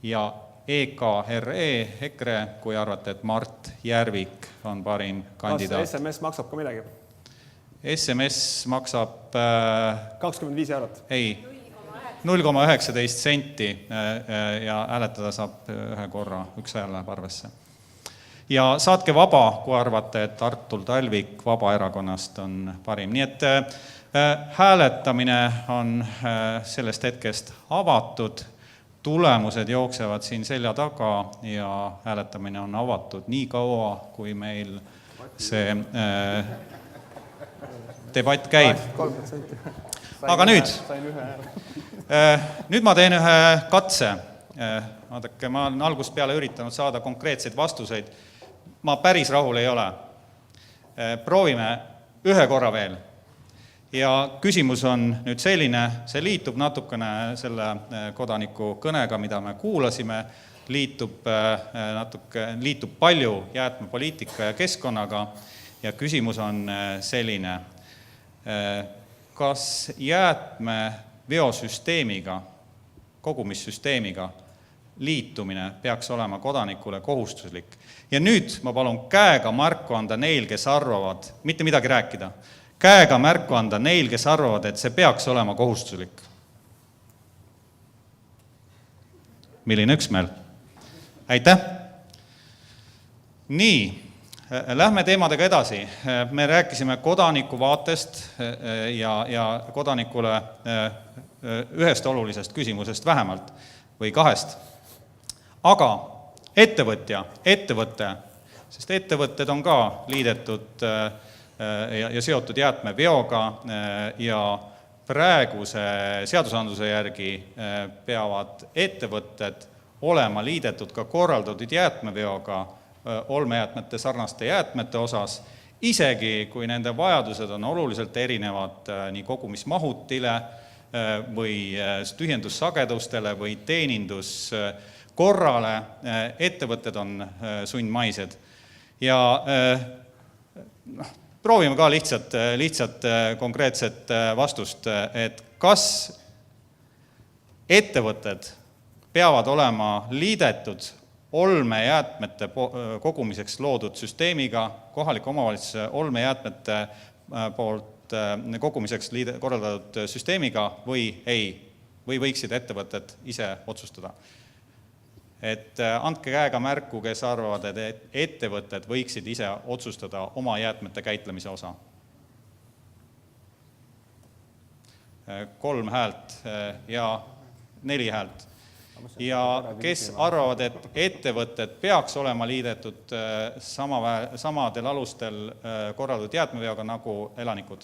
ja EKRE, EKRE, kui arvate, et Mart Järvik on parim kandidaat. Kas SMS maksab ka midagi? SMS maksab 25 eurot. Ei, 0,19 senti ja hääletada saab ühe korra, üks hääl läheb arvesse. Ja saatke Vaba, kui arvate, et Artur Talvik Vabaerakonnast on parim. Nii et hääletamine on sellest hetkest avatud. Tulemused jooksevad siin selja taga ja hääletamine on avatud nii kaua, kui meil see debatt käib. Aga nüüd ma teen ühe katse. Vaadake, ma olen algusest peale üritanud saada konkreetseid vastuseid. Ma päris rahul ei ole. Proovime ühe korra veel. Ja küsimus on nüüd selline, see liitub natukene selle kodaniku kõnega, mida me kuulasime, liitub palju jäätmepoliitika ja keskkonnaga ja küsimus on selline, kas jäätmeveosüsteemiga, kogumissüsteemiga liitumine peaks olema kodanikule kohustuslik. Ja nüüd ma palun käega märku anda neil, kes arvavad, mitte midagi rääkida, käega märku anda neil, kes arvavad, et see peaks olema kohustuslik. Milline üksmeel? Aitäh! Nii, lähme teemadega edasi. Me rääkisime kodaniku vaatest ja kodanikule ühest olulisest küsimusest vähemalt või kahest. Aga ettevõte, sest ettevõtted on ka liidetud ja seotud jäätmeveoga ja praeguse seadusandluse järgi peavad ettevõtted olema liidetud ka korraldatud jäätmeveoga olmejäätmete sarnaste jäätmete osas, isegi kui nende vajadused on oluliselt erinevad nii kogumismahutile või tühjendussagedustele või teeninduskorrale, ettevõtted on sundmaised. Ja proovime ka lihtsalt konkreetset vastust, et kas ettevõtted peavad olema liidetud olmejäätmete kogumiseks loodud süsteemiga, kohaliku omavalitsuse olmejäätmete poolt kogumiseks korraldatud süsteemiga või ei, või võiksid ettevõtted ise otsustada. Et andke käega märku, kes arvavad, et ettevõtted võiksid ise otsustada oma jäätmete käitlemise osa. 3 häält ja 4 häält. Ja kes arvavad, et ettevõtted peaks olema liidetud samadel alustel korraldatud jäätmeveoga nagu elanikud?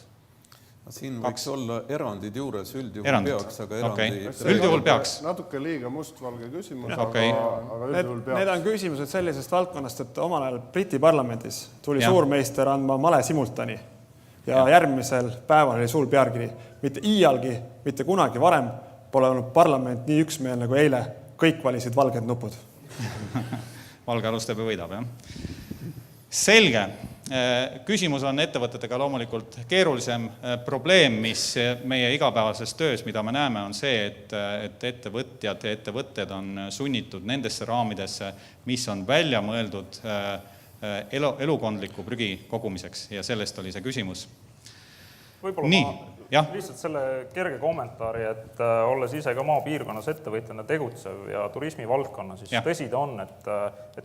Siin võiks olla erandid juures, üldjuhul peaks, aga erandi... Üldjuhul peaks. Natuke liiga mustvalge küsimus, aga üldjuhul peaks. Need on küsimused sellisest valdkonnast, et omal ajal Briti parlamendis tuli suurmeister andma male simultani ja järgmisel päeval oli suur pealkiri. Mitte iialgi, mitte kunagi varem pole olnud parlament nii üksmeelne kui eile. Kõik valisid valged nupud. Valge alustepe võidab, jah? Selge. Küsimus on ettevõtetega loomulikult keerulisem probleem, mis meie igapäevases töös, mida me näeme, on see, et ettevõtjad ja ettevõtted on sunnitud nendesse raamidesse, mis on välja mõeldud elukondliku prügi kogumiseks ja sellest oli see küsimus. Võib-olla lihtsalt selle kerge kommentaari, et olles ise ka maapiirkonnas ettevõtjana tegutsev ja turismi valdkonna, siis tõsi ta on, et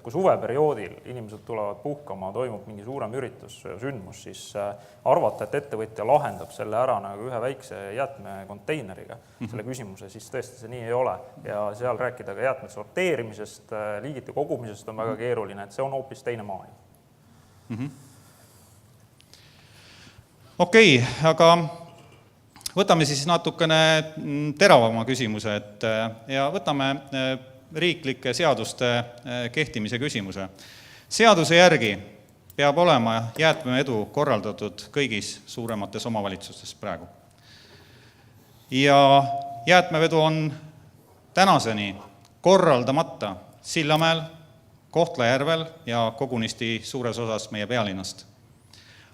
kui suveperioodil inimesed tulevad puhkama, toimub mingi suurem üritus, sündmus, siis arvata, et ettevõtja lahendab selle ära nagu ühe väikse jäätmekonteineriga selle küsimuse, siis tõesti see nii ei ole. Ja seal rääkida ka jäätmete sorteerimisest, liigiti kogumisest on väga keeruline, et see on hoopis teine maailm. Okei, aga võtame siis natukene teravama küsimuse ja võtame riiklike seaduste kehtimise küsimuse. Seaduse järgi peab olema jäätmevedu korraldatud kõigis suuremates omavalitsustes praegu. Ja jäätmevedu on tänaseni korraldamata Sillamäel, Kohtla-Järvel ja kogunisti suures osas meie pealinnast.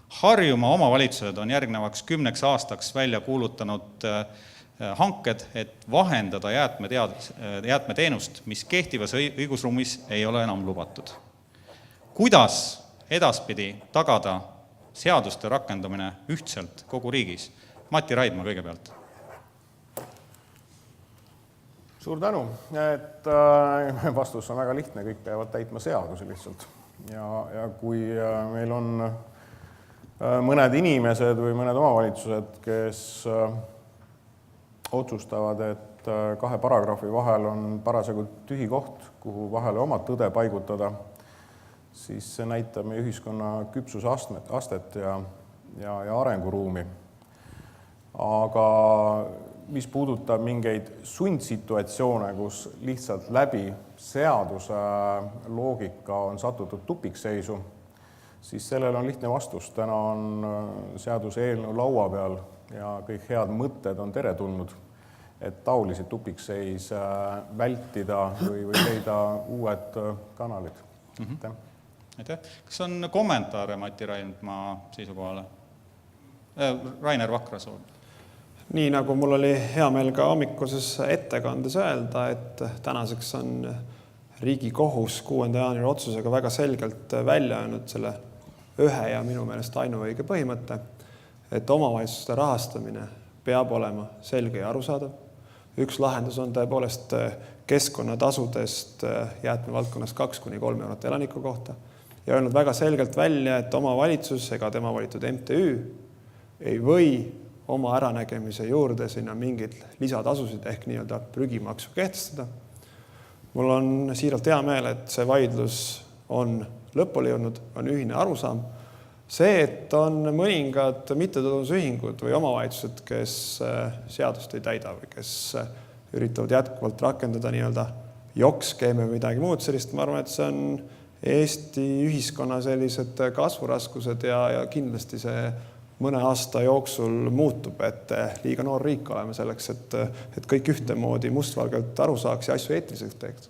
Harjumaa omavalitsused on järgnevaks 10 aastaks välja kuulutanud hanked, et vahendada jäätmeteenust, mis kehtivas õigusruumis ei ole enam lubatud. Kuidas edaspidi tagada seaduste rakendamine ühtselt kogu riigis? Mati Raidma kõigepealt. Suur tänu, et vastus on väga lihtne, kõik peavad täitma seadusi lihtsalt. Ja kui meil on mõned inimesed või mõned omavalitsused, kes otsustavad, et 2 paragrahvi vahel on parasjagu tühi koht, kuhu vahele oma tõde paigutada, siis see näitab meie ühiskonna küpsusastet ja arenguruumi. Aga mis puudutab mingeid sundsituatsioone, kus lihtsalt läbi seaduse loogika on satutud tupikseisu, siis sellel on lihtne vastus. Täna on seaduseelnõu laua peal ja kõik head mõtted on teretulnud, et taolisi tupikseis vältida või leida uued kanalid. Aitäh. Kas on kommentaare Mati Raidma seisukohale? Rainer Vakra soovib. Nii nagu mul oli hea meel ka hommikuses ettekandes öelda, et tänaseks on Riigikohus 6. jaanuari otsusega väga selgelt välja öelnud selle ühe ja minu meelest ainuõige põhimõtte, et omavalitsuste rahastamine peab olema selge ja arusaadav. Üks lahendus on tõepoolest keskkonnatasudest jäätmevaldkonnas 2–3 eurot elaniku kohta ja öelnud väga selgelt välja, et omavalitsus ega tema valitud MTÜ ei või oma äranägemise juurde sinna mingid lisatasusid ehk nii-öelda prügimaksu kehtestada. Mul on siiralt hea meel, et see vaidlus on lõpule jõudnud, on ühine arusaam. See, et on mõningad mittetulundusühingud või omavalitsused, kes seadust ei täida või kes üritavad jätkuvalt rakendada nii-öelda jokkskeeme või midagi muud sellist, ma arvan, et see on Eesti ühiskonna sellised kasvuraskused ja kindlasti see mõne aasta jooksul muutub, et liiga noor riik oleme selleks, et kõik ühtemoodi mustvalgelt aru saaks ja asju eetiliselt teeks.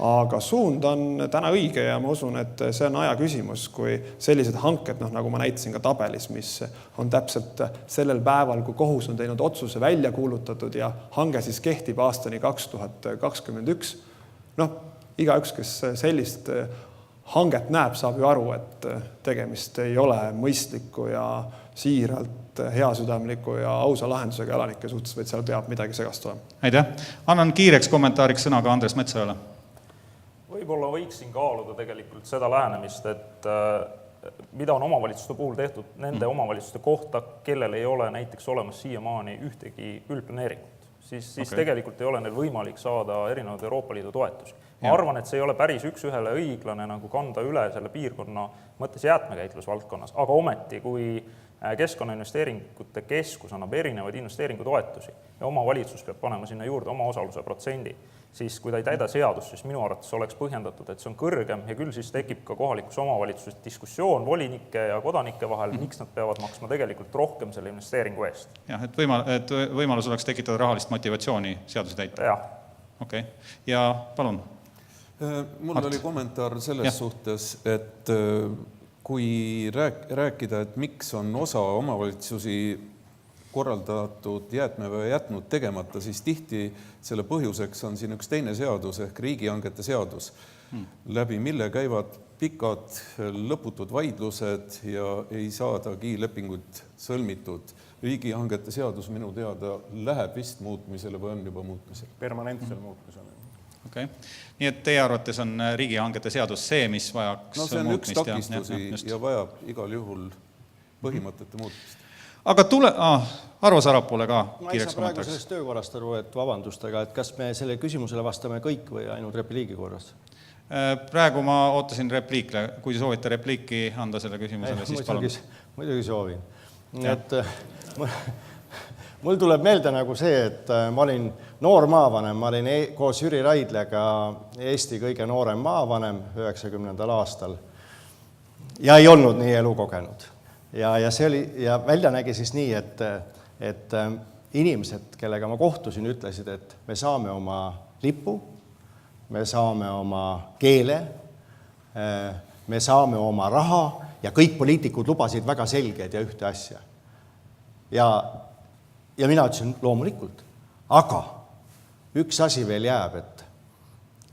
Aga suund on täna õige ja ma usun, et see on aja küsimus, kui sellised hanked, nagu ma näitasin ka tabelis, mis on täpselt sellel päeval, kui kohus on teinud otsuse välja kuulutatud ja hange siis kehtib aastani 2021. Igaüks, kes sellist hanget näeb, saab ju aru, et tegemist ei ole mõistliku ja siiralt heasüdamliku ja ausa lahendusega elanike suhtes, vaid seal peab midagi segast olema. Aitäh. Annan kiireks kommentaariks sõna ka Andres Metsojale. Võib-olla võiksin kaaluda tegelikult seda lähenemist, et mida on omavalitsuste puhul tehtud nende omavalitsuste kohta, kellel ei ole näiteks olemas siiamaani ühtegi üldplaneeringut, siis tegelikult ei ole neil võimalik saada erinevaid Euroopa Liidu toetusi. Ma arvan, et see ei ole päris üks-ühele õiglane nagu kanda üle selle piirkonna mõttes jäätmekäitlusvaldkonnas, aga ometi, kui Keskkonnainvesteeringute Keskus annab erinevaid investeeringutoetusi ja omavalitsus peab panema sinna juurde oma osaluse protsendi, siis kui ta ei täida seadust, siis minu arvates oleks põhjendatud, et see on kõrgem ja küll siis tekib ka kohalikus omavalitsuses diskussioon volinike ja kodanike vahel, miks nad peavad maksma tegelikult rohkem selle investeeringu eest. Jah, et võimalus oleks tekitada rahalist motivatsiooni seaduse täita. Jah. Okei. Ja palun. Mul oli kommentaar selles suhtes, et kui rääkida, et miks on osa omavalitsusi korraldatud jäätmeveo jätnud tegemata, siis tihti selle põhjuseks on siin üks teine seadus ehk riigihangete seadus, läbi mille käivad pikad lõputud vaidlused ja ei saadagi lepingut sõlmitud. Riigihangete seadus minu teada läheb vist muutmisele või on juba muutmisele? Permanentsel muutmisele. Okay. Nii et teie arvates on riigihangete seadus see, mis vajaks muutmist? See on üks takistusi ja vajab igal juhul põhimõtete muutmist. Aga Arvo Sarapuule ka ma ei saa praegu sellest töökorrast aru, et vabandust, aga et kas me selle küsimusele vastame kõik või ainult repliigi korras? Praegu ma ootasin repliikle. Kui soovite repliiki anda selle küsimusele, siis palun. Muidugi soovin. Et mul tuleb meelde nagu see, et ma olin noor maavanem, ma olin koos Jüri Raidlega Eesti kõige noorem maavanem 90. aastal ja ei olnud nii elu kogenud. Ja see oli, ja välja nägi siis nii, et inimesed, kellega ma kohtusin, ütlesid, et me saame oma lipu, me saame oma keele, me saame oma raha ja kõik poliitikud lubasid väga selgeid ja ühte asja. Ja mina ütlesin loomulikult, aga üks asi veel jääb,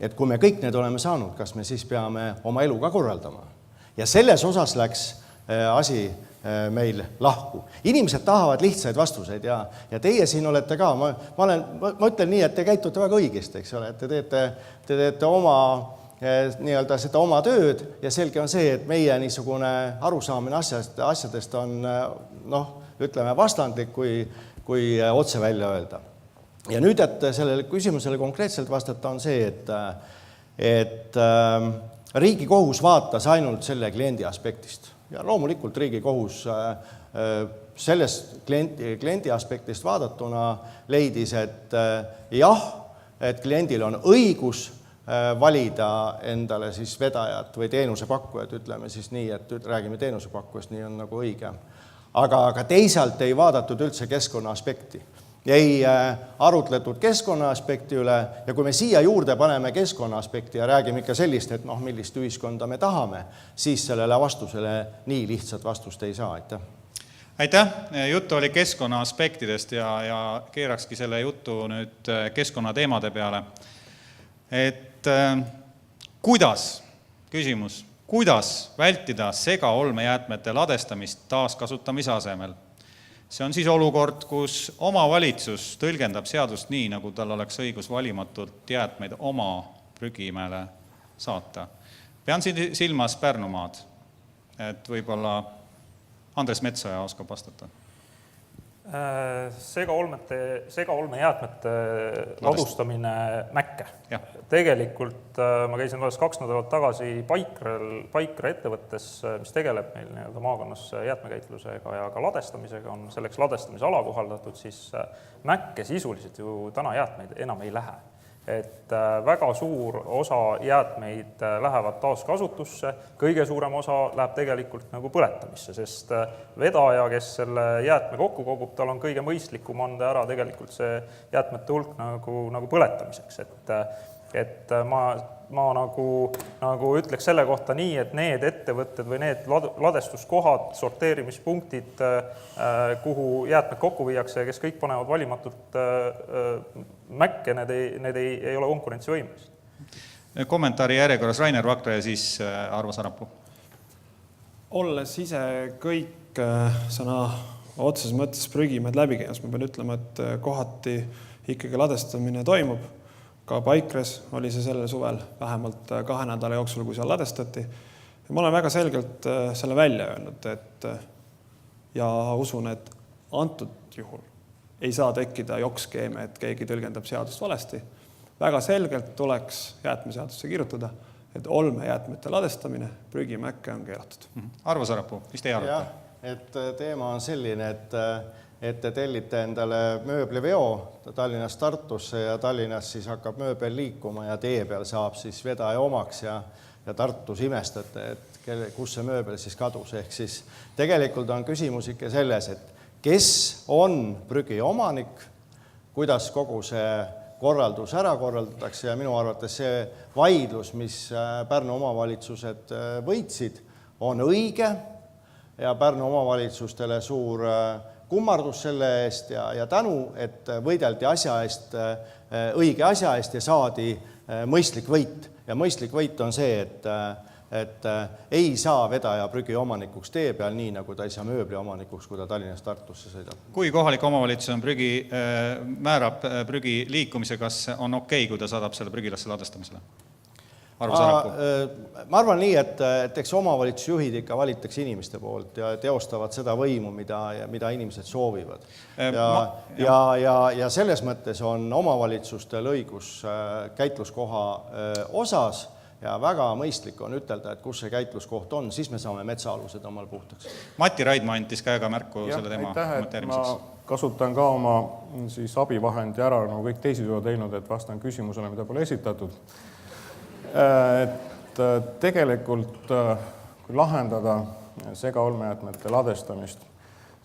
et kui me kõik need oleme saanud, kas me siis peame oma elu ka korraldama. Ja selles osas läks asi meil lahku. Inimesed tahavad lihtsaid vastuseid ja teie siin olete ka, ma ütlen nii, et te käitute väga õigesti, eks ole, et te teete oma nii-öelda seda oma tööd ja selge on see, et meie niisugune arusaamine asjadest on ütleme vastandlik, kui otse välja öelda. Ja nüüd, et sellele küsimusele konkreetselt vastata on see, et Riigikohus vaatas ainult selle kliendi aspektist. Ja loomulikult Riigikohus sellest kliendi aspektist vaadatuna leidis, et jah, et kliendil on õigus valida endale siis vedajat või teenusepakkujat, ütleme siis nii, et räägime teenusepakkujast, nii on nagu õige. Aga teisalt ei vaadatud üldse keskkonna aspekti. Ei arutletud keskkonna aspekti üle ja kui me siia juurde paneme keskkonna aspekti ja räägime ikka sellist, et millist ühiskonda me tahame, siis sellele vastusele nii lihtsat vastust ei saa. Aitäh! Juttu oli keskkonna aspektidest ja keerakski selle jutu nüüd keskkonnateemade peale. Et kuidas vältida segaolmejäätmete ladestamist taaskasutamise asemel? See on siis olukord, kus omavalitsus tõlgendab seadust nii, nagu tal oleks õigus valimatult jäätmeid oma prügimäele saata. Pean siin silmas Pärnumaad, et võib-olla Andres Metsoja oskab vastata. Segaolmejäätmete ladustamine Mäkke. Tegelikult ma käisin 2 nädalat tagasi Paikre ettevõttes, mis tegeleb meil maakonnas jäätmekäitlusega ja ka ladestamisega, on selleks ladestamisala kohaldatud, siis Mäkke sisuliselt ju täna jäätmeid enam ei lähe. Et väga suur osa jäätmeid lähevad taaskasutusse, kõige suurem osa läheb tegelikult nagu põletamisse, sest vedaja, kes selle jäätme kokku kogub, tal on kõige mõistlikum anda ära tegelikult see jäätmete hulk nagu põletamiseks. Et ma nagu ütleks selle kohta nii, et need ettevõtted või need ladestuskohad, sorteerimispunktid, kuhu jäätmed kokku viiakse ja kes kõik panevad valimatult Mäkke, need ei ole konkurentsivõimelised. Kommentaari järjekorras Rainer Vakra ja siis Arvo Sarapuu. Olles ise kõik sõna otseses mõttes prügimäed läbi käimas, ma pean ütlema, et kohati ikkagi ladestamine toimub. Ka Paikres oli see sellel suvel vähemalt 2 nädala jooksul, kui seal ladestati. Ja ma olen väga selgelt selle välja öelnud, ja usun, et antud juhul ei saa tekkida jokkskeeme, et keegi tõlgendab seadust valesti. Väga selgelt tuleks jäätmeseadusse kirjutada, et olmejäätmete ladestamine prügimäkke on keelatud. Arvo Sarapuu, mis teie arvate? Et teema on selline, et te tellite endale mööbliveo Tallinnast Tartusse ja Tallinnas siis hakkab mööbel liikuma ja tee peal saab siis vedaja omaks ja Tartus imestate, et kus see mööbel siis kadus. Ehk siis tegelikult on küsimus ikka selles, et kes on prügi omanik, kuidas kogu see korraldus ära korraldatakse ja minu arvates see vaidlus, mis Pärnu omavalitsused võitsid, on õige ja Pärnu omavalitsustele suur kummardus selle eest ja tänu, et võideldi asja eest, õige asja eest ja saadi mõistlik võit. Ja mõistlik võit on see, et ei saa vedaja prügi omanikuks tee peal, nii nagu ta ei saa mööbli omanikuks, kui ta Tallinnast Tartusse sõidab. Kui kohalik omavalitsus määrab prügi liikumise, kas on okei, kui ta saadab selle prügilasse ladestamisele? Arvo Sarapuu. Ma arvan nii, et eks omavalitsusjuhid ikka valitakse inimeste poolt ja teostavad seda võimu, mida inimesed soovivad. Ja selles mõttes on omavalitsustel õigus käitluskoha osas ja väga mõistlik on ütelda, et kus see käitluskoht on, siis me saame metsaalused omal puhtaks. Mati Raidma antis käega märku selle teema kommenteerimiseks. Ma kasutan ka oma abivahendi ära, nagu kõik teised juba teinud, et vastan küsimusele, mida pole esitatud. Et tegelikult, kui lahendada segaolmejäätmete ladestamist,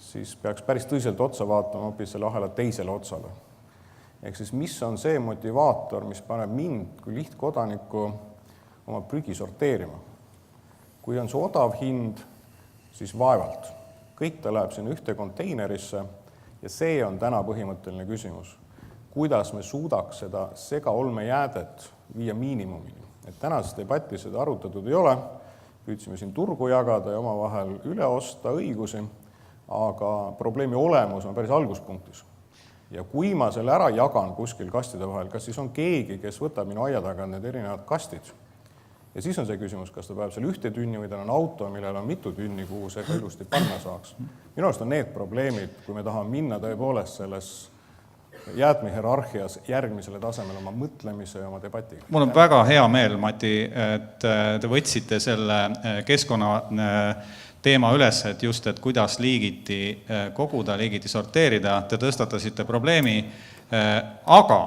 siis peaks päris tõsiselt otsa vaatama hoopis selle ahela teisele otsale. Ehk siis mis on see motivaator, mis paneb mind kui lihtkodanikku oma prügi sorteerima. Kui on see odav hind, siis vaevalt. Kõik ta läheb sinna ühte konteinerisse ja see on täna põhimõtteline küsimus. Kuidas me suudaks seda segaolmejäädet viia miinimumini? Et tänases debatis seda arutatud ei ole, püüdsime siin turgu jagada ja omavahel üle osta õigusi, aga probleemi olemus on päris alguspunktis. Ja kui ma selle ära jagan kuskil kastide vahel, kas siis on keegi, kes võtab minu aia taga need erinevad kastid? Ja siis on see küsimus, kas ta peab seal ühte tünni või tal on auto, millel on mitu tünni, kuhu see ka ilusti panna saaks. Minu arust on need probleemid, kui me tahame minna tõepoolest selles jäätmehierarhias järgmisele tasemele oma mõtlemise ja oma debatiga. Mul on väga hea meel, Mati, et te võtsite selle keskkonna teema üles, et just, et kuidas liigiti koguda, liigiti sorteerida, te tõstatasite probleemi, aga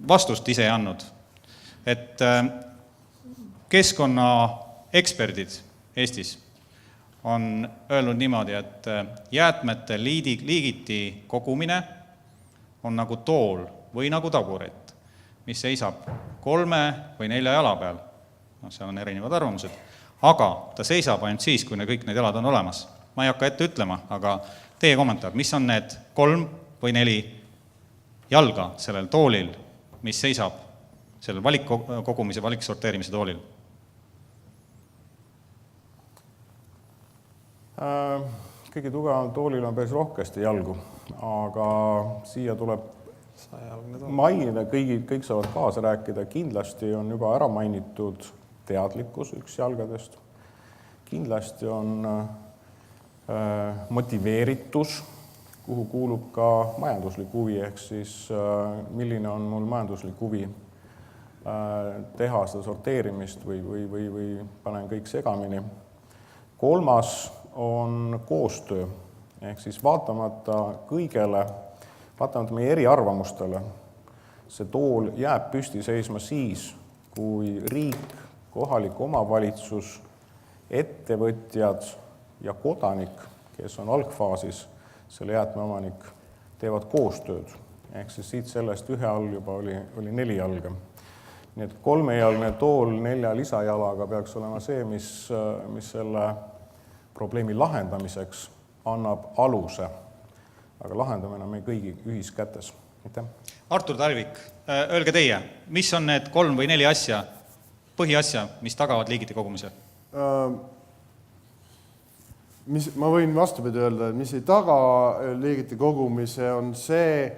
vastust ise andnud. Et keskkonnaeksperdid Eestis on öelnud niimoodi, et jäätmete liigiti kogumine on nagu tool või nagu taburet, mis seisab 3 või 4 jala peal. No, seal on erinevad arvamused. Aga ta seisab ainult siis, kui kõik need jalad on olemas. Ma ei hakka ette ütlema, aga teie kommentaar, mis on need 3 või 4 jalga sellel toolil, mis seisab sellel valikkogumise, valiksorteerimise toolil? Kõige tugevam toolil on päris rohkesti jalgu, aga siia tuleb mainida, kõik saavad kaasa rääkida, kindlasti on juba ära mainitud teadlikkus üks jalgadest, kindlasti on motiveeritus, kuhu kuulub ka majanduslik huvi, ehk siis milline on mul majanduslik huvi teha seda sorteerimist või panen kõik segamini. Kolmas on koostöö, ehk siis vaatamata kõigele, vaatamata meie eriarvamustele, see tool jääb püsti seisma siis, kui riik, kohalik omavalitsus, ettevõtjad ja kodanik, kes on algfaasis, selle jäätmeomanik, teevad koostööd. Ehk siis siit sellest ühe all juba oli 4 jalga. Nii et 3-jalgne tool 4 lisajalaga peaks olema see, mis selle probleemi lahendamiseks annab aluse. Aga lahendamine on meie kõigi ühiskätes. Artur Talvik, öelge teie, mis on need 3 või 4 asja, põhiasja, mis tagavad liigiti kogumise? Ma võin vastupidi öelda, et mis ei taga liigiti kogumise, on see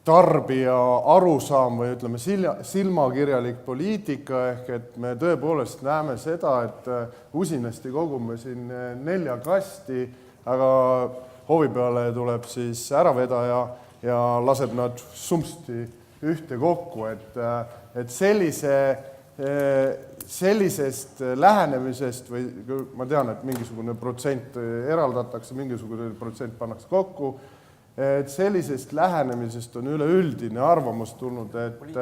tarbija arusaam või ütleme silmakirjalik poliitika, ehk et me tõepoolest näeme seda, et usinasti kogume siin 4 kasti, aga hoovi peale tuleb siis äravedaja ja laseb nad sumpsti ühte kokku, et sellisest lähenemisest või ma tean, et mingisugune protsent eraldatakse, mingisugune protsent pannakse kokku, et sellisest lähenemisest on üleüldine arvamus tulnud, et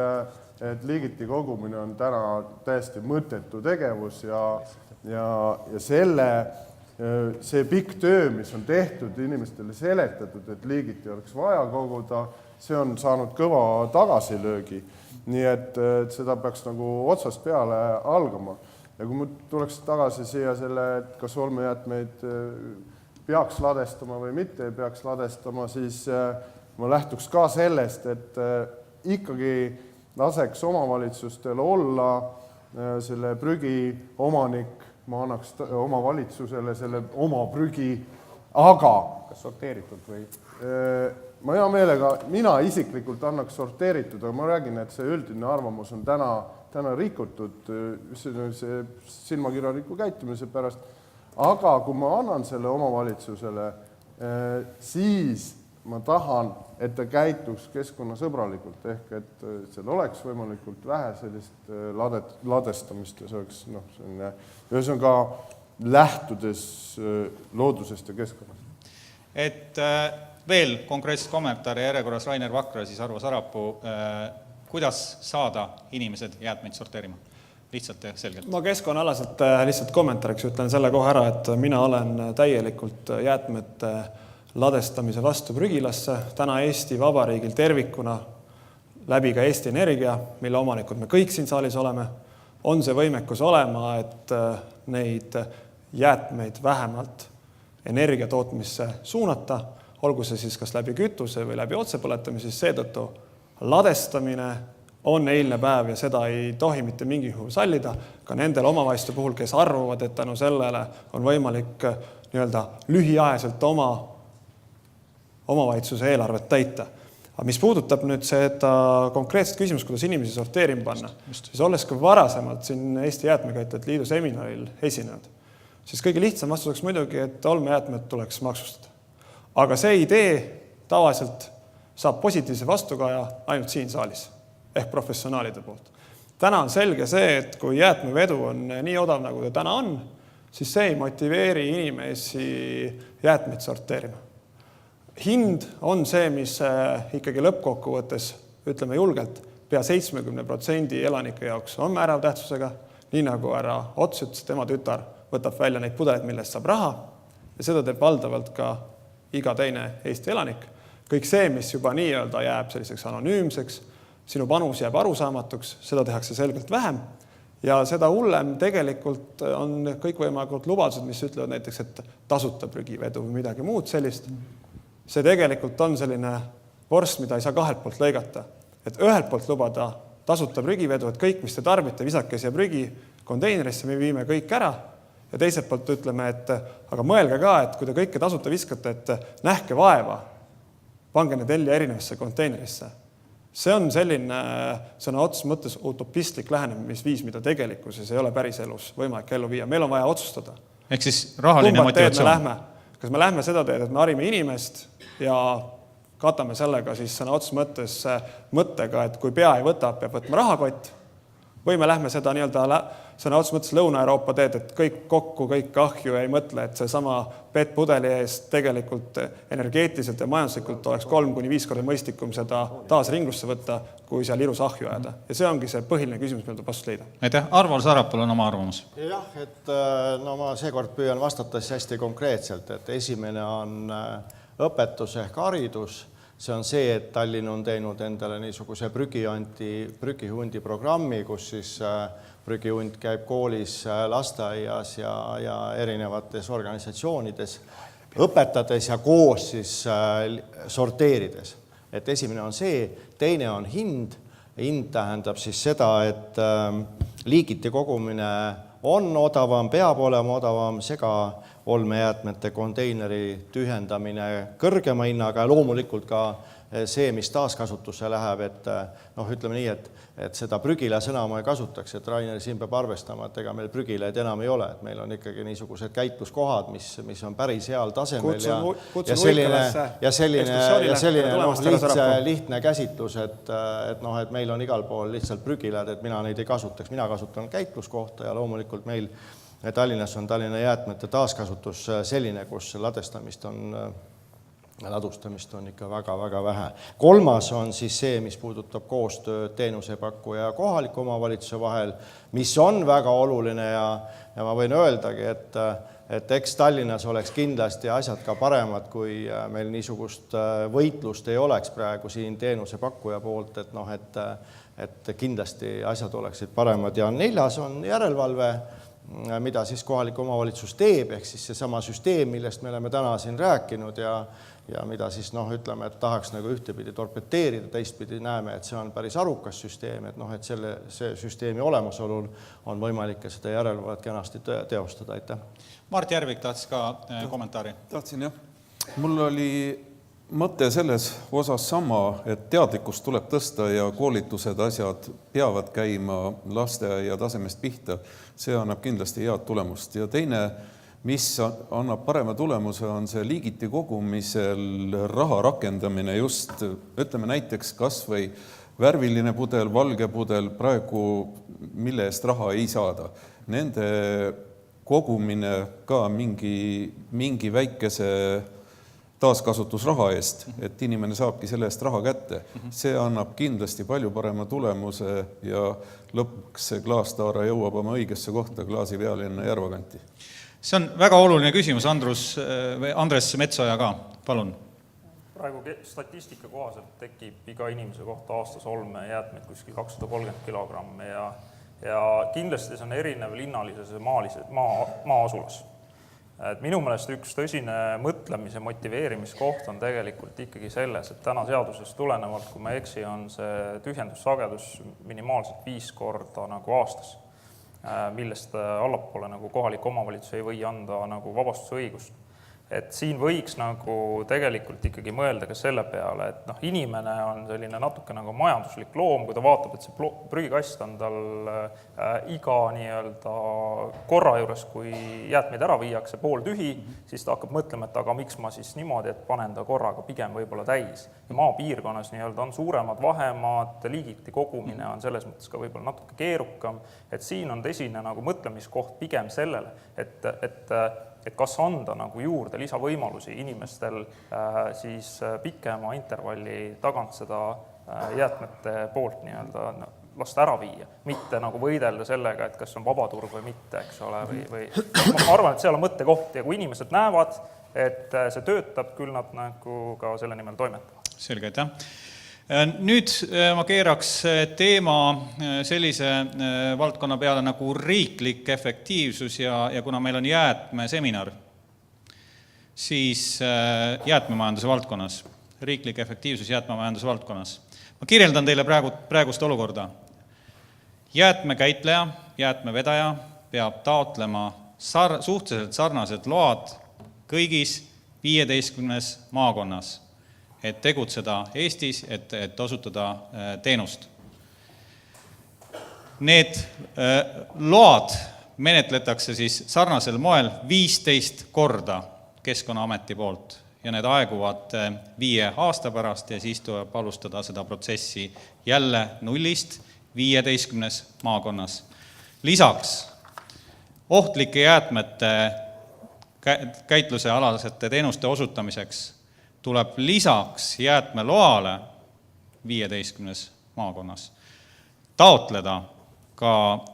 liigiti kogumine on täna täiesti mõttetu tegevus ja see pikk töö, mis on tehtud, inimestele seletatud, et liigiti oleks vaja koguda, see on saanud kõva tagasilöögi. Nii et seda peaks nagu otsast peale algama. Ja kui ma tuleks tagasi siia selle, et kas olmejäätmeid peaks ladestama või mitte ei peaks ladestama, siis ma lähtuks ka sellest, et ikkagi laseks omavalitsustel olla selle prügi omanik, ma annaks omavalitsusele selle oma prügi, aga kas sorteeritud või? Ma hea meelega, mina isiklikult annaks sorteeritud, aga ma räägin, et see üldine arvamus on täna rikutud see silmakirjaliku käitumise pärast, aga kui ma annan selle omavalitsusele, siis ma tahan, et ta käituks keskkonnasõbralikult, ehk et seal oleks võimalikult vähe sellist ladestamist ja see oleks ühesõnaga lähtudes loodusest ja keskkonnast. Et veel konkreetset kommentaari järjekorras Rainer Vakra, siis Arvo Sarapuu, kuidas saada inimesed jäätmeid sorteerima? Lihtsalt ja selgelt. Ma keskkonnaalaselt lihtsalt kommentaariks ütlen selle kohe ära, et mina olen täielikult jäätmete ladestamise vastu prügilasse. Täna Eesti Vabariigil tervikuna läbi ka Eesti Energia, mille omanikud me kõik siin saalis oleme, on see võimekus olema, et neid jäätmeid vähemalt energiatootmisse suunata, olgu see siis kas läbi kütuse või läbi otsepõletamise, siis seetõttu ladestamine on eilne päev ja seda ei tohi mitte mingi juhul sallida ka nendel omavalitsuste puhul, kes arvavad, et tänu sellele on võimalik lühiajaliselt oma omavalitsuse eelarvet täita. Aga mis puudutab nüüd seda konkreetset küsimust, kuidas inimesi sorteerima panna, siis olles ka varasemalt siin Eesti Jäätmekäitajate Liidu seminaril esinenud, siis kõige lihtsam vastus oleks muidugi, et olmejäätmed tuleks maksustada. Aga see idee tavaliselt saab positiivse vastukaja ainult siin saalis ehk professionaalide poolt. Täna on selge see, et kui jäätmevedu on nii odav, nagu ta täna on, siis see ei motiveeri inimesi jäätmeid sorteerima. hind on see, mis ikkagi lõppkokkuvõttes, ütleme julgelt, pea 70% elanike jaoks on määrav tähtsusega, nii nagu härra Ots ütles, tema tütar võtab välja neid pudeleid, millest saab raha ja seda teeb valdavalt ka iga teine Eesti elanik. Kõik see, mis juba nii-öelda jääb selliseks anonüümseks, sinu panus jääb arusaamatuks, seda tehakse selgelt vähem ja seda hullem tegelikult on kõikvõimalikud lubadused, mis ütlevad näiteks, et tasuta prügivedu või midagi muud sellist. See tegelikult on selline vorst, mida ei saa kahelt poolt lõigata. Et ühelt poolt lubada tasuta prügivedu, et kõik, mis te tarbite, visake siia prügi konteinerisse, me viime kõik ära ja teiselt poolt ütleme, et aga mõelge ka, et kui te kõike tasuta viskate, et nähke vaeva, pange need L erinevasse konteinerisse. See on selline sõna otseses mõttes utopistlik lähenemisviis, mida tegelikkuses ei ole päris elus võimalik ellu viia. Meil on vaja otsustada. Ehk siis rahaline motivatsioon. Kas me lähme seda teed, et me harime inimest ja katame sellega siis sõna otseses mõttes mõttega, et kui pea ei võta, peab võtma rahakott, või me lähme seda nii-öelda sõna otseses mõttes Lõuna-Euroopa teed, et kõik kokku, kõik ahju ei mõtle, et see sama PET-pudeli eest tegelikult energeetiliselt ja majanduslikult oleks 3-5 korda mõistlikum seda taas ringlusse võtta, kui seal ilus ahju ajada. Ja see ongi see põhiline küsimus, mida vastust leida. Aitäh. Arvo Sarapul on oma arvamus. Jah, et no ma seekord püüan vastata hästi konkreetselt, et esimene on õpetus ehk haridus. See on see, et Tallinn on teinud endale niisuguse prügihundi programmi, kus siis prügihunt käib koolis, lasteaias ja erinevates organisatsioonides, õpetades ja koos siis sorteerides. Et esimene on see, teine on hind. Hind tähendab siis seda, et liigiti kogumine on odavam, peab olema odavam, olmejäätmete konteineri tühjendamine kõrgema hinnaga ja loomulikult ka see, mis taaskasutusse läheb, et ütleme nii, et seda prügile sõna ma ei kasutaks, et Rainer siin peab arvestama, et ega meil prügileid enam ei ole, et meil on ikkagi niisugused käitluskohad, mis on päris heal tasemel ja selline lihtne käsitlus, et meil on igal pool lihtsalt prügilad, et mina neid ei kasutaks, mina kasutan käitluskohta ja loomulikult meil Tallinnas on Tallinna jäätmete taaskasutus selline, kus ladustamist on ikka väga-väga vähe. Kolmas on siis see, mis puudutab koostöö teenusepakkuja ja kohaliku omavalitsuse vahel, mis on väga oluline ja ma võin öeldagi, et eks Tallinnas oleks kindlasti asjad ka paremad, kui meil niisugust võitlust ei oleks praegu siin teenusepakkuja poolt, et kindlasti asjad oleksid paremad. Ja 4. on järelevalve, mida siis kohalik omavalitsus teeb, ehk siis seesama süsteem, millest me oleme täna siin rääkinud ja mida siis ütleme, et tahaks nagu ühtepidi torpeteerida, teistpidi näeme, et see on päris arukas süsteem, et see süsteemi olemasolul on võimalik seda järelevalvet kenasti teostada. Aitäh. Mart Järvik tahtis ka kommentaari. Tahtsin jah. Mul oli mõte selles osas sama, et teadlikkust tuleb tõsta ja koolitused asjad peavad käima lasteaia tasemest pihta. See annab kindlasti head tulemust. Ja teine, mis annab parema tulemuse, on see liigiti kogumisel raha rakendamine just, ütleme näiteks kas või värviline pudel, valge pudel, praegu mille eest raha ei saada. Nende kogumine ka mingi väikese taaskasutusraha eest, et inimene saabki selle eest raha kätte. See annab kindlasti palju parema tulemuse ja lõpuks see klaastaara jõuab oma õigesse kohta klaasi pealinna Järvakanti. See on väga oluline küsimus, Andres Metsoja ka, palun. Praegu statistika kohaselt tekib iga inimese kohta aastas olmejäätmeid kuskil 230 kilogramme ja kindlasti see on erinev linnalises ja maa-asulas. Minu meelest üks tõsine mõtlemise motiveerimiskoht on tegelikult ikkagi selles, et täna seadusest tulenevalt, kui ma eksi, on see tühjendussagedus minimaalselt 5 korda nagu aastas, millest allapoole nagu kohalik omavalitsus ei või anda nagu vabastusõigust. Et siin võiks nagu tegelikult ikkagi mõelda ka selle peale, et inimene on selline natuke nagu majanduslik loom, kui ta vaatab, et see prügikast on tal iga nii-öelda korra juures, kui jäätmeid ära viiakse pool tühi, siis ta hakkab mõtlema, et aga miks ma siis niimoodi, et panen ta korraga pigem võib-olla täis. Ja maapiirkonnas nii-öelda on suuremad vahemaad, liigiti kogumine on selles mõttes ka võib-olla natuke keerukam, et siin on tõsine nagu mõtlemiskoht pigem sellele, et et kas anda nagu juurde lisavõimalusi inimestel siis pikema intervalli tagant seda jäätmete poolt nii-öelda lasta ära viia, mitte nagu võidelda sellega, et kas on vabaturg või mitte, eks ole, või ma arvan, et seal on mõttekoht ja kui inimesed näevad, et see töötab, küll nad nagu ka selle nimel toimetavad. Selge, aitäh. Nüüd ma keeraks teema sellise valdkonna peale nagu riiklik efektiivsus ja kuna meil on jäätmeseminar, siis jäätmemajanduse valdkonnas, riiklik efektiivsus jäätmemajanduse valdkonnas. Ma kirjeldan teile praegust olukorda. Jäätmekäitleja, jäätmevedaja peab taotlema suhteliselt sarnased load kõigis 15 maakonnas, et tegutseda Eestis, et osutada teenust. Need load menetletakse siis sarnasel moel 15 korda Keskkonnaameti poolt ja need aeguvad 5 aasta pärast ja siis tuleb alustada seda protsessi jälle nullist 15 maakonnas. Lisaks ohtlike jäätmete käitluse alasete teenuste osutamiseks tuleb lisaks jäätmeloale 15 maakonnas taotleda ka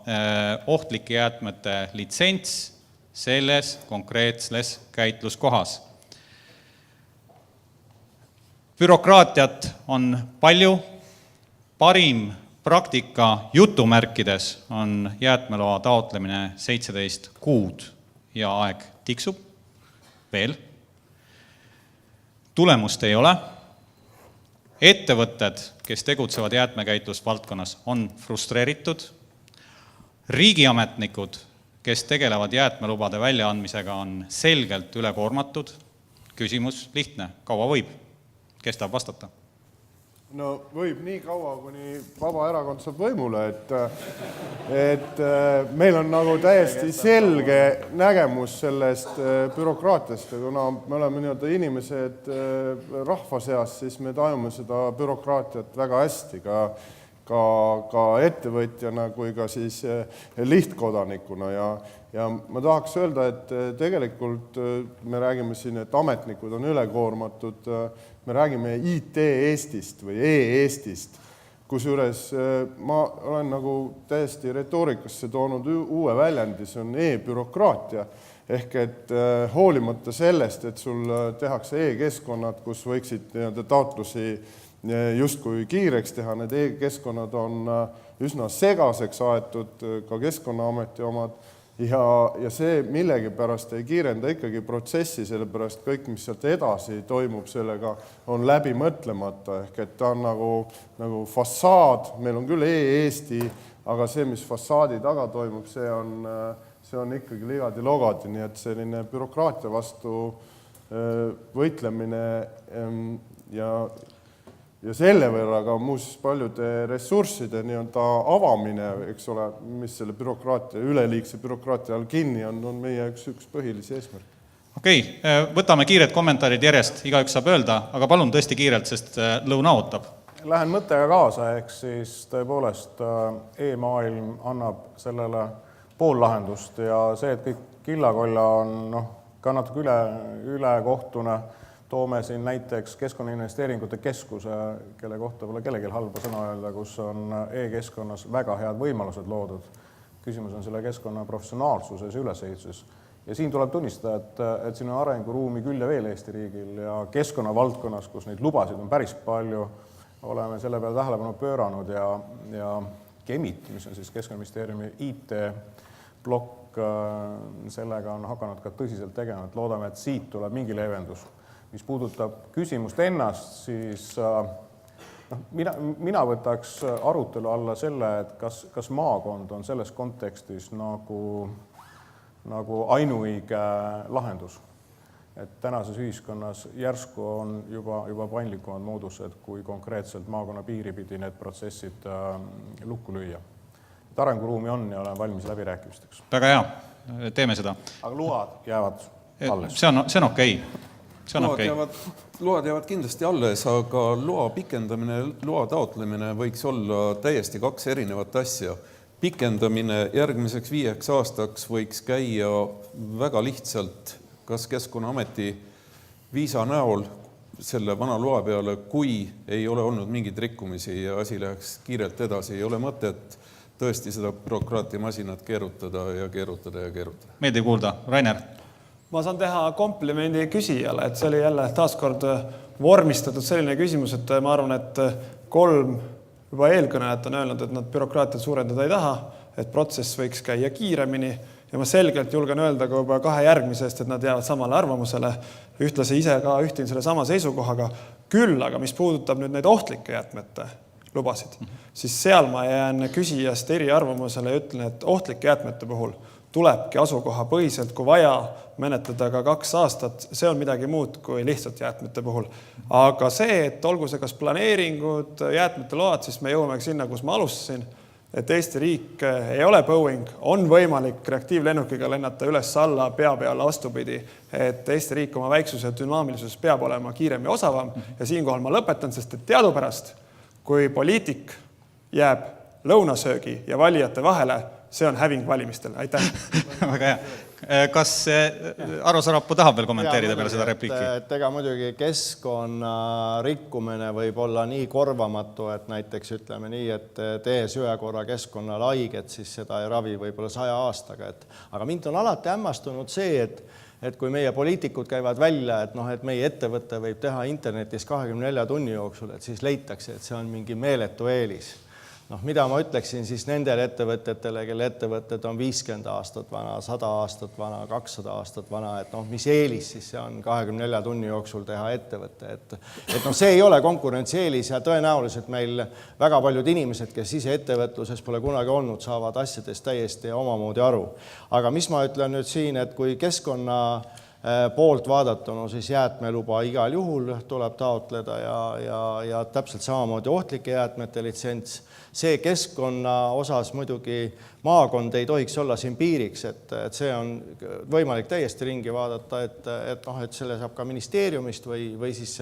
ohtlike jäätmete litsents selles konkreetses käitluskohas. Bürokraatiat on palju, parim praktika jutumärkides on jäätmeloa taotlemine 17 kuud ja aeg tiksub veel. Tulemust ei ole. Ettevõtted, kes tegutsevad jäätmekäitlusvaldkonnas, on frustreeritud. Riigiametnikud, kes tegelevad jäätmelubade väljaandmisega, on selgelt ülekoormatud. Küsimus lihtne, kaua võib? Kes tahab vastata? No võib nii kaua, kuni Vabaerakond saab võimule, et meil on nagu täiesti selge nägemus sellest bürokraatiast ja kuna me oleme nii-öelda inimesed rahva seas, siis me tajume seda bürokraatiat väga hästi ka ettevõtjana kui ka siis lihtkodanikuna ja ma tahaks öelda, et tegelikult me räägime siin, et ametnikud on ülekoormatud, me räägime IT Eestist või E-Eestist, kusjuures ma olen nagu täiesti retoorikasse toonud uue väljendi, see on e-bürokraatia, ehk et hoolimata sellest, et sul tehakse e-keskkonnad, kus võiksid taotlusi justkui kiireks teha, need e-keskkonnad on üsna segaseks aetud, ka Keskkonnaameti omad, ja see millegipärast ei kiirenda ikkagi protsessi, sellepärast kõik, mis sealt edasi toimub sellega, on läbi mõtlemata, ehk et ta on nagu fassaad, meil on küll e-Eesti, aga see, mis fassaadi taga toimub, see on ikkagi ligadi-logadi, nii et selline bürokraatia vastu võitlemine ja selle võrra ka muuseas paljude ressursside avamine, eks ole, mis selle bürokraatia, üleliigse bürokraatia all kinni on meie üks põhilisi eesmärk. Okei, võtame kiired kommentaarid järjest, igaüks saab öelda, aga palun tõesti kiirelt, sest lõuna ootab. Lähen mõttega kaasa, ehk siis tõepoolest e-maailm annab sellele pool lahendust ja see, et kõik killakolla on ka natuke ülekohtune, toome siin näiteks Keskkonnainvesteeringute Keskuse, kelle kohta pole kellelgi halba sõna öelda, kus on e-keskkonnas väga head võimalused loodud. Küsimus on selle keskkonna professionaalsuses ja ülesehituses. Ja siin tuleb tunnistada, et siin on arenguruumi küll ja veel Eesti riigil ja keskkonna valdkonnas, kus neid lubasid on päris palju, oleme selle peale tähelepanu pööranud ja Kemit, mis on siis Keskkonnaministeeriumi IT-blokk, sellega on hakanud ka tõsiselt tegema, et loodame, et siit tuleb mingi leevendus. Mis puudutab küsimust ennast, siis mina võtaks arutelu alla selle, et kas maakond on selles kontekstis nagu ainuõige lahendus. Et tänases ühiskonnas järsku on juba paindlikumad moodused, kui konkreetselt maakonna piiri pidi need protsessid lukku lüüa. Et arenguruumi on ja olen valmis läbirääkimisteks. Väga hea, teeme seda. Aga load jäävad alles. See on okei. Load jäävad kindlasti alles, aga loa pikendamine, loa taotlemine võiks olla täiesti 2 erinevat asja. pikendamine järgmiseks 5 aastaks võiks käia väga lihtsalt, kas Keskkonnaameti viisa näol selle vana loa peale, kui ei ole olnud mingeid rikkumisi ja asi läheks kiirelt edasi, ei ole mõtet tõesti seda bürokraatiamasinat keerutada ja keerutada ja keerutada. Meeldiv kuulda. Rainer? Ma saan teha komplimendi küsijale, et see oli jälle taaskord vormistatud selline küsimus, et ma arvan, et 3 juba eelkõnejad on öelnud, et nad bürokraatiat suurendada ei taha, et protsess võiks käia kiiremini ja ma selgelt julgen öelda ka juba 2 järgmisest, et nad jäävad samale arvamusele. Ühtlasi ise ka ühtin selle sama seisukohaga. Küll aga, mis puudutab nüüd neid ohtlike jäätmete lubasid, siis seal ma jään küsijast eri arvamusele ja ütlen, et ohtlike jäätmete puhul tulebki asukoha põhiselt, kui vaja menetleda ka 2 aastat. See on midagi muud kui lihtsalt jäätmete puhul. Aga see, et olgu see kas planeeringud, jäätmete load, siis me jõuame sinna, kus ma alustasin, et Eesti riik ei ole Boeing, on võimalik reaktiivlennukiga lennata üles-alla, pea peale vastupidi, et Eesti riik oma väiksuse ja dünaamilisus peab olema kiirem ja osavam ja siinkohal ma lõpetan, sest et teadupärast, kui poliitik jääb lõunasöögi ja valijate vahele, see on häving valimistel. Aitäh! Väga hea. Kas Aro Sarapuu tahab veel kommenteerida peale seda repliiki? Ega muidugi keskkonna rikkumine võib olla nii korvamatu, et näiteks ütleme nii, et tees ühe korra keskkonnal haiget, siis seda ei ravi võib-olla 100 aastaga. Aga mind on alati hämmastunud see, et kui meie poliitikud käivad välja, et meie ettevõte võib teha internetis 24 tunni jooksul, et siis leitakse, et see on mingi meeletu eelis. Mida ma ütleksin siis nendele ettevõtetele, kelle ettevõtted on 50 aastat vana, 100 aastat vana, 200 aastat vana, et mis eelis siis see on 24 tunni jooksul teha ettevõtte. Et see ei ole konkurentsieelis ja tõenäoliselt meil väga paljud inimesed, kes ise ettevõtluses pole kunagi olnud, saavad asjadest täiesti omamoodi aru. Aga mis ma ütlen nüüd siin, et kui keskkonna poolt vaadatuna, siis jäätmeluba igal juhul tuleb taotleda ja täpselt samamoodi ohtlike jäätmete litsents. See keskkonna osas muidugi maakond ei tohiks olla siin piiriks, et see on võimalik täiesti ringi vaadata, et selle saab ka ministeeriumist või siis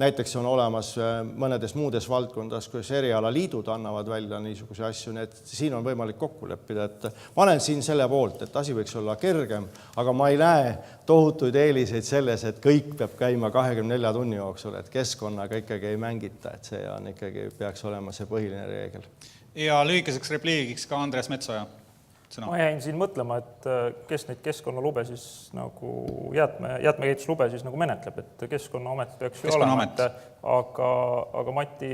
näiteks on olemas mõnedes muudes valdkondas, kus erialaliidud annavad välja niisuguse asju, et siin on võimalik kokku leppida, et ma olen siin selle poolt, et asi võiks olla kergem, aga ma ei näe tohutuid eeliseid selles, et kõik peab käima 24 tunni jooksul, et keskkonnaga ikkagi ei mängita, et see on ikkagi peaks olema see põhiline reegel. Ja lühikeseks repliigiks ka Andres Metsoja. Ma jäin siin mõtlema, et kes neid keskkonnalube siis nagu jäätmekäitluslube siis nagu menetleb, et Keskkonnaamet peaks ju olema, aga Mati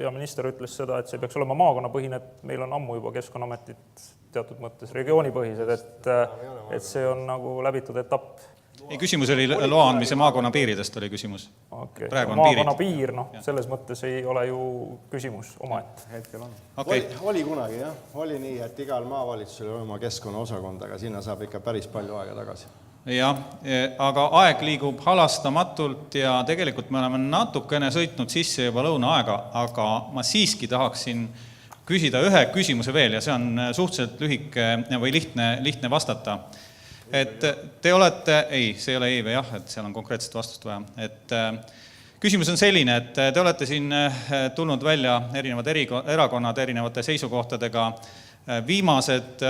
ja minister ütles seda, et see peaks olema maakonnapõhine, et meil on ammu juba Keskkonnaametit teatud mõttes regioonipõhised, et see on nagu läbitud etapp. Ei, küsimus oli loa andmise maakonna piiridest oli küsimus. Okay. Maakonna piir, selles mõttes ei ole ju küsimus omaette. Hetkel on. Okay. Oli kunagi, jah. Oli nii, et igal maavalitsusel oli oma keskkonnaosakond, aga sinna saab ikka päris palju aega tagasi. Jah, aga aeg liigub halastamatult ja tegelikult me oleme natukene sõitnud sisse juba lõunaaega, aga ma siiski tahaksin küsida ühe küsimuse veel ja see on suhteliselt lühike või lihtne vastata. Et te olete, see ei ole või jah, et seal on konkreetset vastust vaja. Et küsimus on selline, et te olete siin tulnud välja erinevad erakonnad erinevate seisukohtadega. Viimased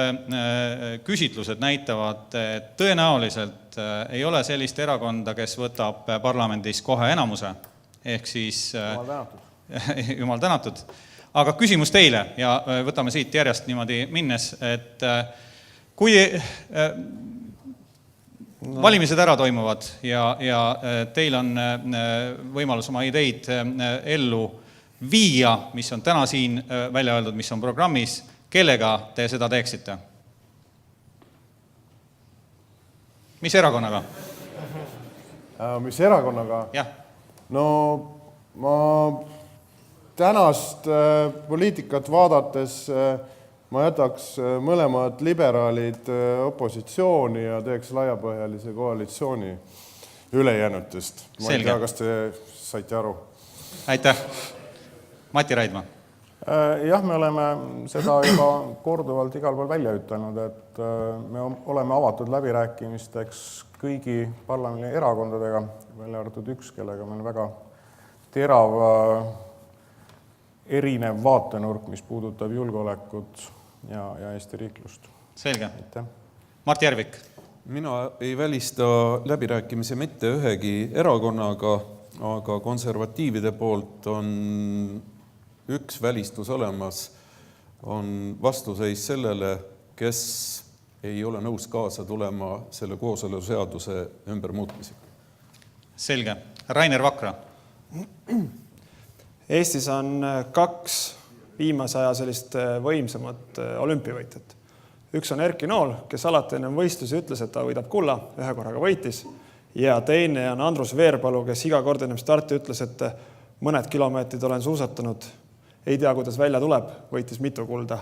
küsitlused näitavad, et tõenäoliselt ei ole sellist erakonda, kes võtab parlamendis kohe enamuse. Ehk siis Jumal tänatud. Aga küsimus teile ja võtame siit järjest niimoodi minnes, et kui valimised ära toimuvad ja teil on võimalus oma ideid ellu viia, mis on täna siin välja öeldud, mis on programmis, kellega te seda teeksite? Mis erakonnaga? Mis erakonnaga? Jah. No ma tänast poliitikat vaadates ma jätaks mõlemad liberaalid opositsiooni ja teeks laiapõhjalise koalitsiooni ülejäänutest. Ma ei tea, kas te saite aru. Aitäh. Mati Raidma. Jah, me oleme seda juba korduvalt igal pool välja ütelnud, et me oleme avatud läbirääkimisteks kõigi parlamendi erakondadega, välja arvatud üks, kellega meil väga terav erinev vaatenurk, mis puudutab julgeolekut, ja Eesti riiklust. Selge. Aitäh. Mart Järvik. Mina ei välista läbirääkimisi mitte ühegi erakonnaga, aga konservatiivide poolt on üks välistus olemas, on vastuseis sellele, kes ei ole nõus kaasa tulema selle kooseluseaduse ümbermuutmisega. Selge. Rainer Vakra. Eestis on 2 viimase aja sellist võimsamat olümpiavõitjat. Üks on Erki Nool, kes alati enne võistlusi ütles, et ta võidab kulla, 1 korraga võitis. Ja teine on Andrus Veerpalu, kes iga kord enne starti ütles, et mõned kilomeetrid olen suusatanud, ei tea, kuidas välja tuleb, võitis mitu kulda.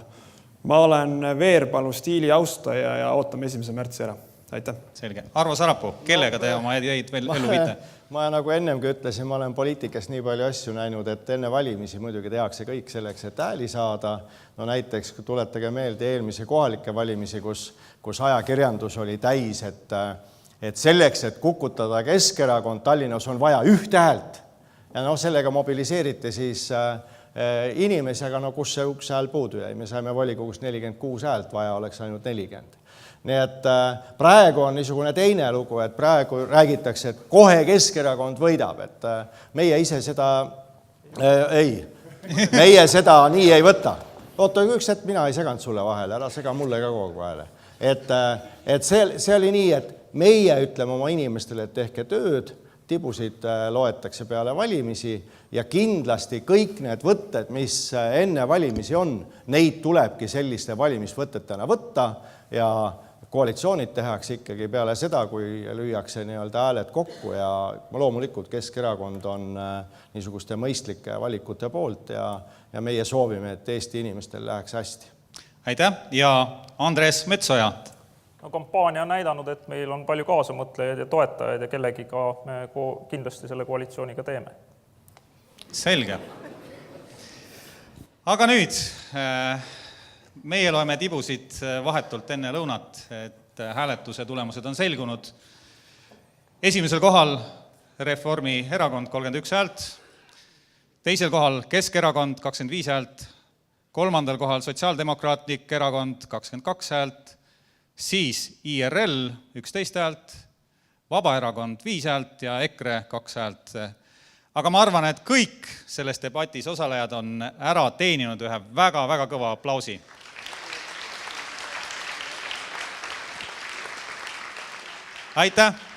Ma olen Veerpalu stiili austaja ja ootame 1. märtsi ära. Aitäh. Selge. Arvo Sarapuu, kellega te oma ideid veel ellu viite? Ma nagu ennemgi ütlesin, ma olen poliitikas nii palju asju näinud, et enne valimisi muidugi tehakse kõik selleks, et hääli saada. No näiteks tuletage meelde eelmise kohalike valimisi, kus ajakirjandus oli täis, et selleks, et kukutada Keskerakond Tallinnas on vaja 1 häält. Ja sellega mobiliseeriti siis inimesi, aga kus see 1 hääl puudu jäi. Me saime volikogus 46 häält, vaja oleks ainult 40. Nii et praegu on niisugune teine lugu, et praegu räägitakse, et kohe Keskerakond võidab, et meie ise seda meie seda nii ei võta. Oota, üks hetk, mina ei seganud sulle vahele, ära sega mulle ka kogu vahele. Et see oli nii, et meie ütleme oma inimestele, et tehke tööd, tibusid loetakse peale valimisi ja kindlasti kõik need võtted, mis enne valimisi on, neid tulebki selliste valimisvõtetena võtta ja koalitsioonid tehakse ikkagi peale seda, kui lüüakse hääled kokku ja loomulikult Keskerakond on niisuguste mõistlike valikute poolt ja meie soovime, et Eesti inimestel läheks hästi. Aitäh ja Andres Metsoja. No, kampaania on näidanud, et meil on palju kaasamõtlejaid ja toetajaid ja kellegiga me kindlasti selle koalitsiooniga teeme. Selge. Aga nüüd meie loeme tibusid vahetult enne lõunat, et hääletuse tulemused on selgunud. Esimesel kohal Reformierakond 31 häält, teisel kohal Keskerakond 25 häält, kolmandal kohal Sotsiaaldemokraatlik erakond 22 häält, siis IRL 11 häält, Vabaerakond 5 häält ja EKRE 2 häält. Aga ma arvan, et kõik selles debatis osalejad on ära teeninud ühe väga-väga kõva aplausi. Aitäh!